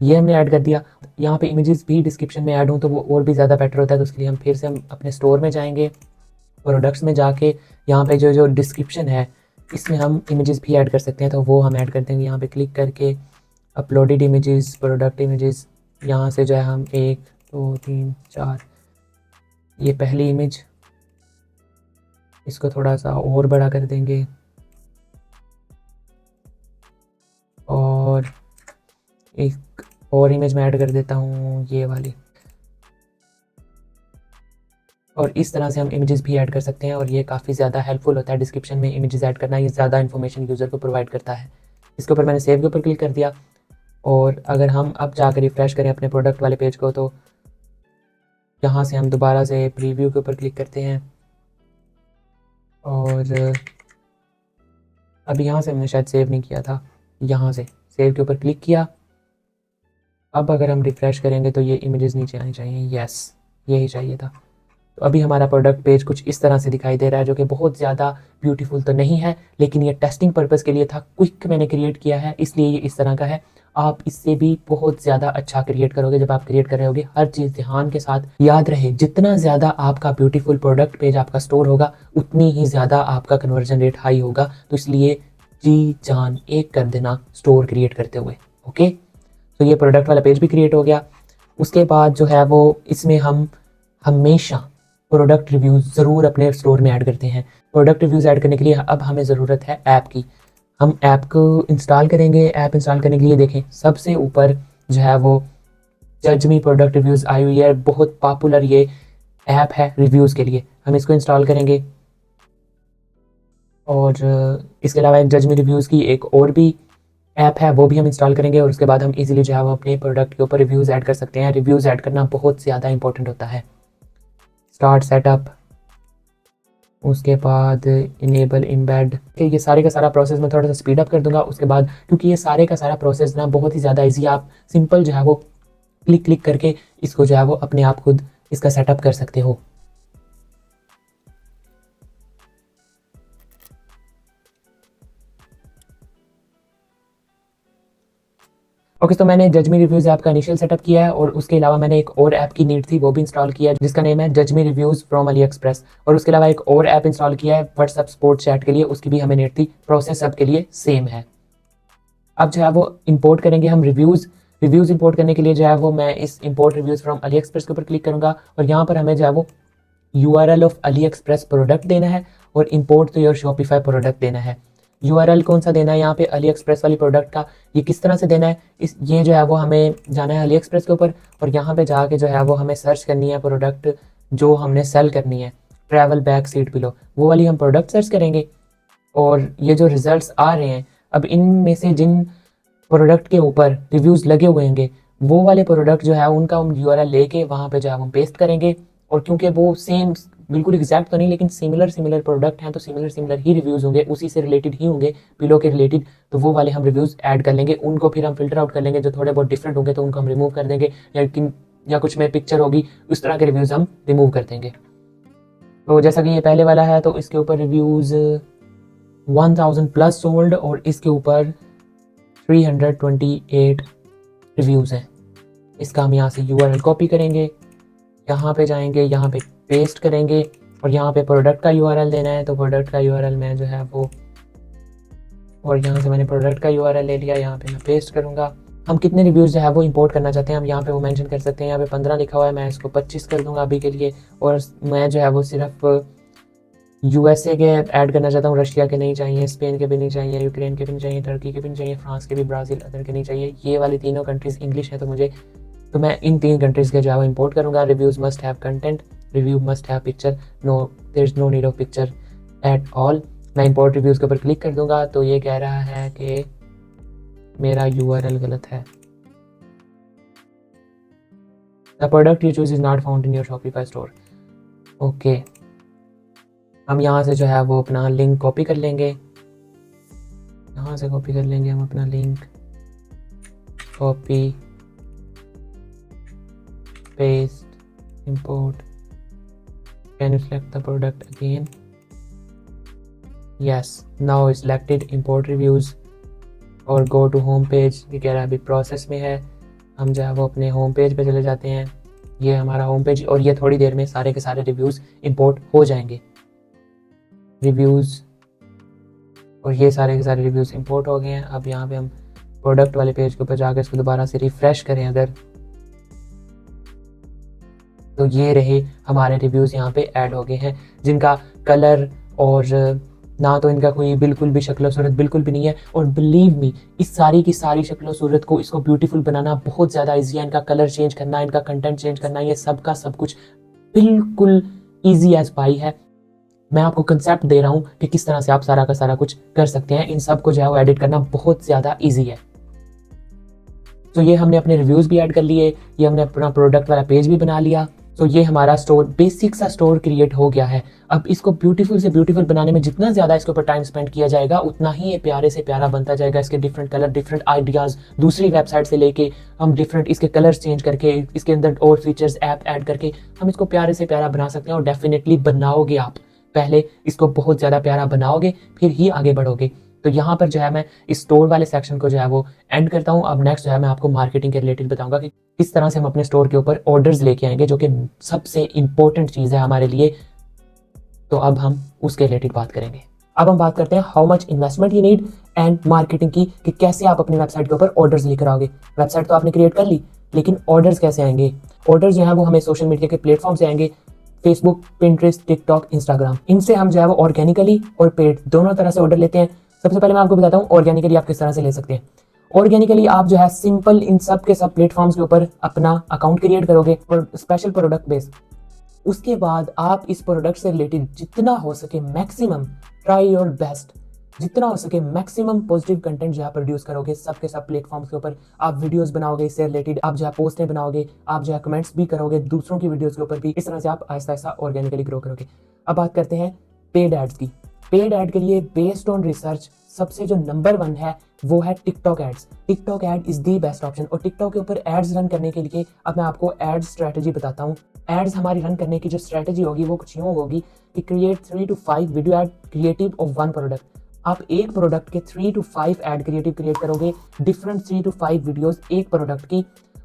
ये हमने ऐड कर दिया। यहाँ पे इमेजेस भी डिस्क्रिप्शन में ऐड हों तो वो और भी ज़्यादा बेटर होता है। तो उसके लिए हम फिर से हम अपने स्टोर में जाएंगे, प्रोडक्ट्स में जाके यहाँ पे जो डिस्क्रिप्शन है इसमें हम इमेजेस भी ऐड कर सकते हैं, तो वो हम ऐड कर देंगे। यहाँ पे क्लिक करके अपलोडेड इमेजेस, प्रोडक्ट इमेजेस, यहाँ से जो है हम 1 2 3 4, ये पहली इमेज, इसको थोड़ा सा और बड़ा कर देंगे और एक और इमेज में ऐड कर देता हूँ ये वाली, और इस तरह से हम इमेजेस भी ऐड कर सकते हैं। और ये काफ़ी ज़्यादा हेल्पफुल होता है डिस्क्रिप्शन में इमेजेस ऐड करना, ये ज़्यादा इन्फॉर्मेशन यूज़र को प्रोवाइड करता है। इसके ऊपर मैंने सेव के ऊपर क्लिक कर दिया और अगर हम अब जाकर रिफ्रेश करें अपने प्रोडक्ट वाले पेज को तो यहाँ से हम दोबारा से प्रीव्यू के ऊपर क्लिक करते हैं और अब यहाँ से हमने शायद सेव नहीं किया था, यहाँ से सेव के ऊपर क्लिक किया। अब अगर हम रिफ्रेश करेंगे तो ये इमेजेस नीचे आनी चाहिए, यस यही चाहिए था। तो अभी हमारा प्रोडक्ट पेज कुछ इस तरह से दिखाई दे रहा है, जो कि बहुत ज़्यादा ब्यूटीफुल तो नहीं है, लेकिन ये टेस्टिंग पर्पज़ के लिए था, क्विक मैंने क्रिएट किया है इसलिए ये इस तरह का है। आप इससे भी बहुत ज़्यादा अच्छा क्रिएट करोगे। जब आप क्रिएट कर रहे होगे हर चीज़ ध्यान के साथ याद रहे, जितना ज़्यादा आपका ब्यूटीफुल प्रोडक्ट पेज आपका स्टोर होगा उतनी ही ज़्यादा आपका कन्वर्जन रेट हाई होगा। तो इसलिए जी जान एक कर देना स्टोर क्रिएट करते हुए। ओके, तो ये प्रोडक्ट वाला पेज भी क्रिएट हो गया। उसके बाद जो है वो इसमें हम हमेशा प्रोडक्ट रिव्यूज़ ज़रूर अपने स्टोर में ऐड करते हैं। प्रोडक्ट रिव्यूज़ ऐड करने के लिए अब हमें ज़रूरत है ऐप की। हम ऐप को इंस्टॉल करेंगे। ऐप इंस्टॉल करने के लिए देखें सबसे ऊपर जो है वो जज मी प्रोडक्ट रिव्यूज़ आई हुई है, बहुत पॉपुलर ये ऐप है रिव्यूज़ के लिए। हम इसको इंस्टॉल करेंगे और इसके अलावा एक जज मी रिव्यूज़ की एक और भी ऐप है वो भी हम इंस्टॉल करेंगे और उसके बाद हम इजीली जो है वो अपने प्रोडक्ट के ऊपर रिव्यूज़ ऐड कर सकते हैं। रिव्यूज़ ऐड करना बहुत ज़्यादा इंपॉर्टेंट होता है। स्टार्ट सेटअप, उसके बाद इनेबल एम्बेड, ये सारे का सारा प्रोसेस मैं थोड़ा सा स्पीड अप कर दूंगा उसके बाद, क्योंकि ये सारे का सारा प्रोसेस ना बहुत ही ज़्यादा इजी, आप सिंपल जो है वो क्लिक क्लिक करके इसको जो है वो अपने आप खुद इसका सेटअप कर सकते हो। ओके, तो मैंने जजमी रिव्यूज ऐप का इनिशियल सेटअप किया है और उसके अलावा मैंने एक और ऐप की नीड थी वो भी इंस्टॉल किया है जिसका नेम है जजमी रिव्यूज फ्रॉम अली एक्सप्रेस। और उसके अलावा एक और ऐप इंस्टॉल किया है व्हाट्सएप स्पोर्ट चैट के लिए, उसकी भी हमें नीड थी। प्रोसेस सबके लिए सेम है। अब जो है वो इंपोर्ट करेंगे हम रिव्यूज इंपोर्ट करने के लिए जो है वो मैं इस import reviews from Ali express के ऊपर क्लिक करूंगा और यहाँ पर हमें जो है वो URL of AliExpress product देना है और import to your Shopify product देना है। URL कौन सा देना है यहाँ पे अली एक्सप्रेस वाली प्रोडक्ट का, ये किस तरह से देना है, ये जो है वो हमें जाना है अली एक्सप्रेस के ऊपर और यहाँ पे जाके जो है वो हमें सर्च करनी है प्रोडक्ट जो हमने सेल करनी है, ट्रैवल बैग सीट पिलो, वो वाली हम प्रोडक्ट सर्च करेंगे। और ये जो रिजल्ट्स आ रहे हैं अब इनमें से जिन प्रोडक्ट के ऊपर रिव्यूज़ लगे हुए होंगे वो वाले प्रोडक्ट जो है उनका हम URL लेके वहाँ पे जो है हम पेस्ट करेंगे। और क्योंकि वो सेम बिल्कुल एग्जैक्ट तो नहीं लेकिन सिमिलर प्रोडक्ट हैं तो सिमिलर ही रिव्यूज़ होंगे, उसी से रिलेटेड ही होंगे, पिलो के रिलेटेड, तो वो वाले हम रिव्यूज़ ऐड कर लेंगे। उनको फिर हम फिल्टर आउट कर लेंगे, जो थोड़े बहुत डिफरेंट होंगे तो उनको हम रिमूव कर देंगे, या कुछ में पिक्चर होगी उस तरह के रिव्यूज़ हम रिमूव कर देंगे। तो जैसा कि ये पहले वाला है तो इसके ऊपर रिव्यूज़ 1000 प्लस सोल्ड और इसके ऊपर 328 रिव्यूज़ हैं। इसका हम यहाँ से URL कॉपी करेंगे, यहाँ पे जाएंगे, यहाँ पे पेस्ट करेंगे और यहाँ पे प्रोडक्ट का URL देना है तो प्रोडक्ट का URL मैं जो है वो, और यहाँ से मैंने प्रोडक्ट का URL ले लिया, यहाँ पे मैं पेस्ट करूँगा। हम कितने रिव्यूज़ जो है वो इंपोर्ट करना चाहते हैं हम यहाँ पे वो मेंशन कर सकते हैं। यहाँ पे 15 लिखा हुआ है, मैं इसको 25 कर दूँगा अभी के लिए। और मैं जो है वो सिर्फ USA के ऐड करना चाहता हूँ, रशिया के नहीं चाहिए, स्पेन के भी नहीं चाहिए, यूक्रेन के भी नहीं चाहिए, टर्की के भी नहीं चाहिए, फ्रांस के भी, ब्राज़ील अदर के नहीं चाहिए। ये वाली तीनों कंट्रीज़ इंग्लिश है तो मैं इन 3 कंट्रीज़ के जो है वो इंपोर्ट करूँगा। Reviews must have content, review must have picture, there is no need of picture at all. मैं इंपोर्ट रिव्यूज़ के ऊपर क्लिक कर दूँगा तो ये कह रहा है कि मेरा URL गलत है, the product you choose is not found in your Shopify store. Okay, हम यहाँ से जो है वो अपना लिंक कॉपी कर लेंगे, यहाँ से कॉपी कर लेंगे हम अपना link, copy paste import, can you select the product again, yes now selected import reviews और गो टू होम पेज। ये कह रहा है अभी प्रोसेस में है, हम जो है वो अपने होम पेज पे चले जाते हैं। ये हमारा होम पेज और ये थोड़ी देर में सारे के सारे रिव्यूज़ इंपोर्ट हो जाएंगे। रिव्यूज़ और ये सारे के सारे रिव्यूज़ इंपोर्ट हो गए हैं। अब यहाँ पे हम प्रोडक्ट वाले पेज के ऊपर जाकर इसको दोबारा से रिफ़्रेश करें अगर, तो ये रहे हमारे रिव्यूज़ यहाँ पे ऐड हो गए हैं जिनका कलर और ना तो इनका कोई बिल्कुल भी शक्ल सूरत बिल्कुल भी नहीं है। और बिलीव मी इस सारी की सारी शक्ल सूरत को इसको ब्यूटीफुल बनाना बहुत ज़्यादा ईजी है। इनका कलर चेंज करना, इनका कंटेंट चेंज करना, ये सब का सब कुछ बिल्कुल ईजी एज पाई है। मैं आपको कंसेप्ट दे रहा हूँ कि किस तरह से आप सारा का सारा कुछ कर सकते हैं। इन सब को जो है वो एडिट करना बहुत ज़्यादा ईजी है। तो ये हमने अपने रिव्यूज़ भी ऐड कर लिए, ये हमने अपना प्रोडक्ट वाला पेज भी बना लिया। तो ये हमारा स्टोर, बेसिक सा स्टोर क्रिएट हो गया है। अब इसको ब्यूटीफुल से ब्यूटीफुल बनाने में जितना ज़्यादा इसके ऊपर टाइम स्पेंड किया जाएगा उतना ही ये प्यारे से प्यारा बनता जाएगा। इसके डिफरेंट कलर, डिफरेंट आइडियाज़ दूसरी वेबसाइट से लेके हम डिफरेंट इसके कलर्स चेंज करके इसके अंदर और फीचर्स ऐप ऐड करके हम इसको प्यारे से प्यारा बना सकते हैं। और डेफिनेटली बनाओगे आप, पहले इसको बहुत ज़्यादा प्यारा बनाओगे फिर ही आगे बढ़ोगे। तो यहाँ पर जो है मैं इस स्टोर वाले सेक्शन को जो है वो एंड करता हूँ। अब नेक्स्ट जो है मैं आपको मार्केटिंग के रिलेटेड बताऊंगा कि किस तरह से हम अपने स्टोर के ऊपर ऑर्डर्स लेके आएंगे, जो कि सबसे इंपॉर्टेंट चीज़ है हमारे लिए। तो अब हम उसके रिलेटेड बात करेंगे। अब हम बात करते हैं how much investment you need and marketing की, कि कैसे आप अपनी वेबसाइट के ऊपर ऑर्डर्स लेकर आओगे। वेबसाइट तो आपने क्रिएट कर ली, लेकिन ऑर्डर्स कैसे आएंगे? ऑर्डर्स जो है वो हमें सोशल मीडिया के प्लेटफॉर्म से आएंगे, फेसबुक, पिंटरेस्ट, टिकटॉक, इंस्टाग्राम। इनसे हम जो है वो ऑर्गेनिकली और पेड दोनों तरह से ऑर्डर लेते हैं। सबसे पहले मैं आपको बताता हूँ ऑर्गेनिकली आप किस तरह से ले सकते हैं। ऑर्गेनिकली आप जो है सिंपल इन सब के सब प्लेटफॉर्म्स के ऊपर अपना अकाउंट क्रिएट करोगे और स्पेशल प्रोडक्ट बेस। उसके बाद आप इस प्रोडक्ट से रिलेटेड जितना हो सके मैक्सिमम, ट्राई योर बेस्ट, जितना हो सके मैक्सिमम पॉजिटिव कंटेंट जो है प्रोड्यूस करोगे सब के सब प्लेटफॉर्म्स के ऊपर। आप वीडियोस बनाओगे इससे रिलेटेड, आप जो है पोस्टें बनाओगे, आप जो है कमेंट्स भी करोगे दूसरों की वीडियोस के ऊपर भी। इस तरह से आप आहिस्ता आहिस्ता ऑर्गेनिकली ग्रो करोगे। अब बात करते हैं पेड एड्स की। पेड ऐड के लिए बेस्ड ऑन रिसर्च सबसे जो नंबर 1 है वो है TikTok ads. TikTok ad is the best option. और टिकटॉक के ऊपर एड्स रन करने के लिए अब मैं आपको एड स्ट्रेटेजी बताता हूँ। एड्स हमारी रन करने की जो स्ट्रेटेजी होगी वो कुछ यूँ होगी कि create 3 to 5 video add creative of 1 product. आप एक प्रोडक्ट के 3 to 5 एड क्रिएटिव क्रिएट करोगे, डिफरेंट 3 to 5 वीडियोस एक प्रोडक्ट की,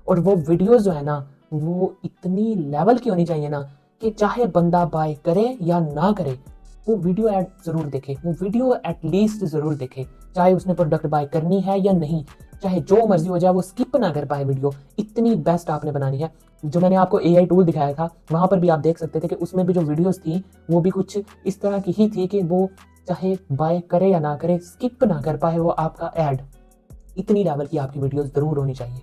और वो वीडियोस जो है ना वो इतनी लेवल की होनी चाहिए ना कि चाहे बंदा बाय करे या ना करे, वो वीडियो ऐड जरूर देखे, वो वीडियो एटलीस्ट जरूर देखे, चाहे उसने प्रोडक्ट बाय करनी है या नहीं, चाहे जो मर्जी हो जाए, वो स्किप ना कर पाए वीडियो। इतनी बेस्ट आपने बनानी है। जो मैंने आपको एआई टूल दिखाया था वहां पर भी आप देख सकते थे कि उसमें भी जो वीडियोस थी वो भी कुछ इस तरह की ही थी कि वो चाहे बाय करे या ना करे, स्किप ना कर पाए वो आपका ऐड। इतनी लेवल की आपकी वीडियोस जरूर होनी चाहिए।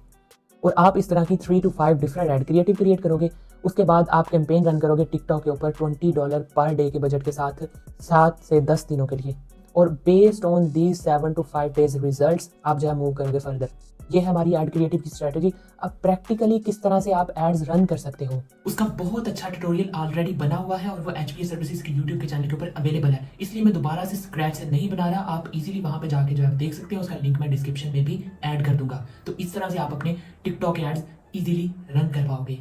और आप इस तरह की 3 to 5 different add creative create करोगे। उसके बाद आप कैंपेन रन करोगे टिकटॉक के ऊपर $20 पर डे के बजट के साथ 7 से 10 दिनों के लिए, और based on the 7 to 5 days results आप जो है मूव करोगे फर्दर। ये है हमारी एड क्रिएटिव की स्ट्रेटजी। अब प्रैक्टिकली किस तरह से आप एड्स रन कर सकते हो उसका बहुत अच्छा ट्यूटोरियल ऑलरेडी बना हुआ है, और वो एचपीएस सर्विसेज के यूट्यूब के चैनल के ऊपर अवेलेबल है, इसलिए मैं दोबारा से स्क्रैच से नहीं बना रहा। आप इजीली वहां पे जाके जो है देख सकते हो, उसका लिंक मैं डिस्क्रिप्शन में भी ऐड कर दूंगा। तो इस तरह से आप अपने टिकटॉक एड्स इजीली रन कर पाओगे।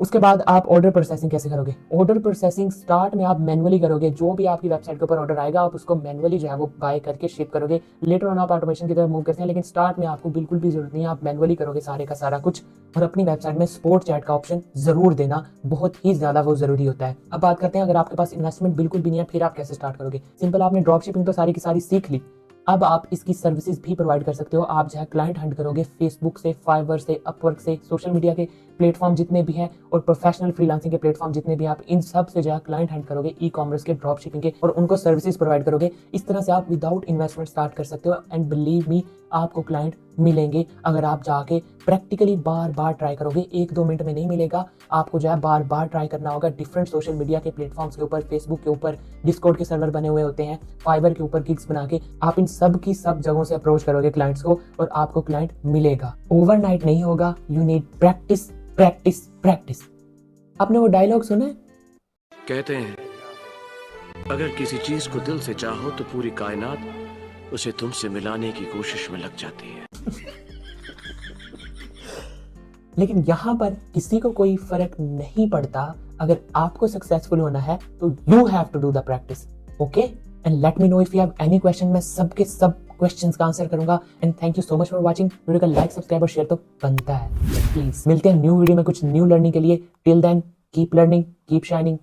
उसके बाद आप ऑर्डर प्रोसेसिंग कैसे करोगे? ऑर्डर प्रोसेसिंग स्टार्ट में आप मैनुअली करोगे। जो भी आपकी वेबसाइट के ऊपर ऑर्डर आएगा आप उसको मैनुअली जो है वो बाय करके शिप करोगे। लेटर ऑन आप ऑटोमेशन की तरफ मूव करते हैं, लेकिन स्टार्ट में आपको बिल्कुल भी जरूरत नहीं है, आप मैनुअली करोगे सारे का सारा कुछ। और अपनी वेबसाइट में स्पोर्ट चैट का ऑप्शन जरूर देना, बहुत ही ज्यादा वो जरूरी होता है। अब बात करते हैं अगर आपके पास इन्वेस्टमेंट बिल्कुल भी नहीं है, फिर आप कैसे स्टार्ट करोगे? सिंपल, आपने ड्रॉप शिपिंग तो सारी की सारी सीख ली, अब आप इसकी सर्विसेज भी प्रोवाइड कर सकते हो। आप जो है क्लाइंट हंट करोगे फेसबुक से, फाइवर से, अपवर्क से, सोशल मीडिया के प्लेटफॉर्म जितने भी हैं और प्रोफेशनल फ्रीलांसिंग के प्लेटफॉर्म जितने भी, आप इन सब से जो है क्लाइंट हंट करोगे ई कॉमर्स के, ड्रॉप शिपिंग के, और उनको सर्विसेज प्रोवाइड करोगे। इस तरह से आप विदाउट इन्वेस्टमेंट स्टार्ट कर सकते हो, एंड बिलीव मी आपको क्लाइंट मिलेंगे अगर आप जाके प्रैक्टिकली बार बार ट्राई करोगे। 1-2 मिनट में नहीं मिलेगा, आपको जो है बार बार ट्राई करना होगा। डिफरेंट सोशल मीडिया के प्लेटफॉर्म्स के ऊपर, फेसबुक के ऊपर डिस्कॉर्ड के सर्वर बने हुए होते हैं, फाइवर के ऊपर गिग्स बना के आप इन सब की सब जगहों से अप्रोच करोगे क्लाइंट्स को, और आपको क्लाइंट मिलेगा। ओवरनाइट नहीं होगा, you need practice practice practice. आपने वो डायलॉग सुना है? कहते हैं अगर किसी चीज को दिल से चाहो तो पूरी कायनात उसे तुमसे मिलाने की कोशिश में लग जाती है। लेकिन यहाँ पर किसी को कोई फर्क नहीं पड़ता। अगर आपको सक्सेसफुल होना है तो you have to do the practice, okay? And let me know if you have any question. मैं सबके सब क्वेश्चंस का आंसर करूंगा। And thank you so much for watching. Video का लाइक, सब्सक्राइब और शेयर तो बनता है। प्लीज मिलते हैं न्यू वीडियो में कुछ न्यू लर्निंग के लिए। Till then keep learning, keep shining.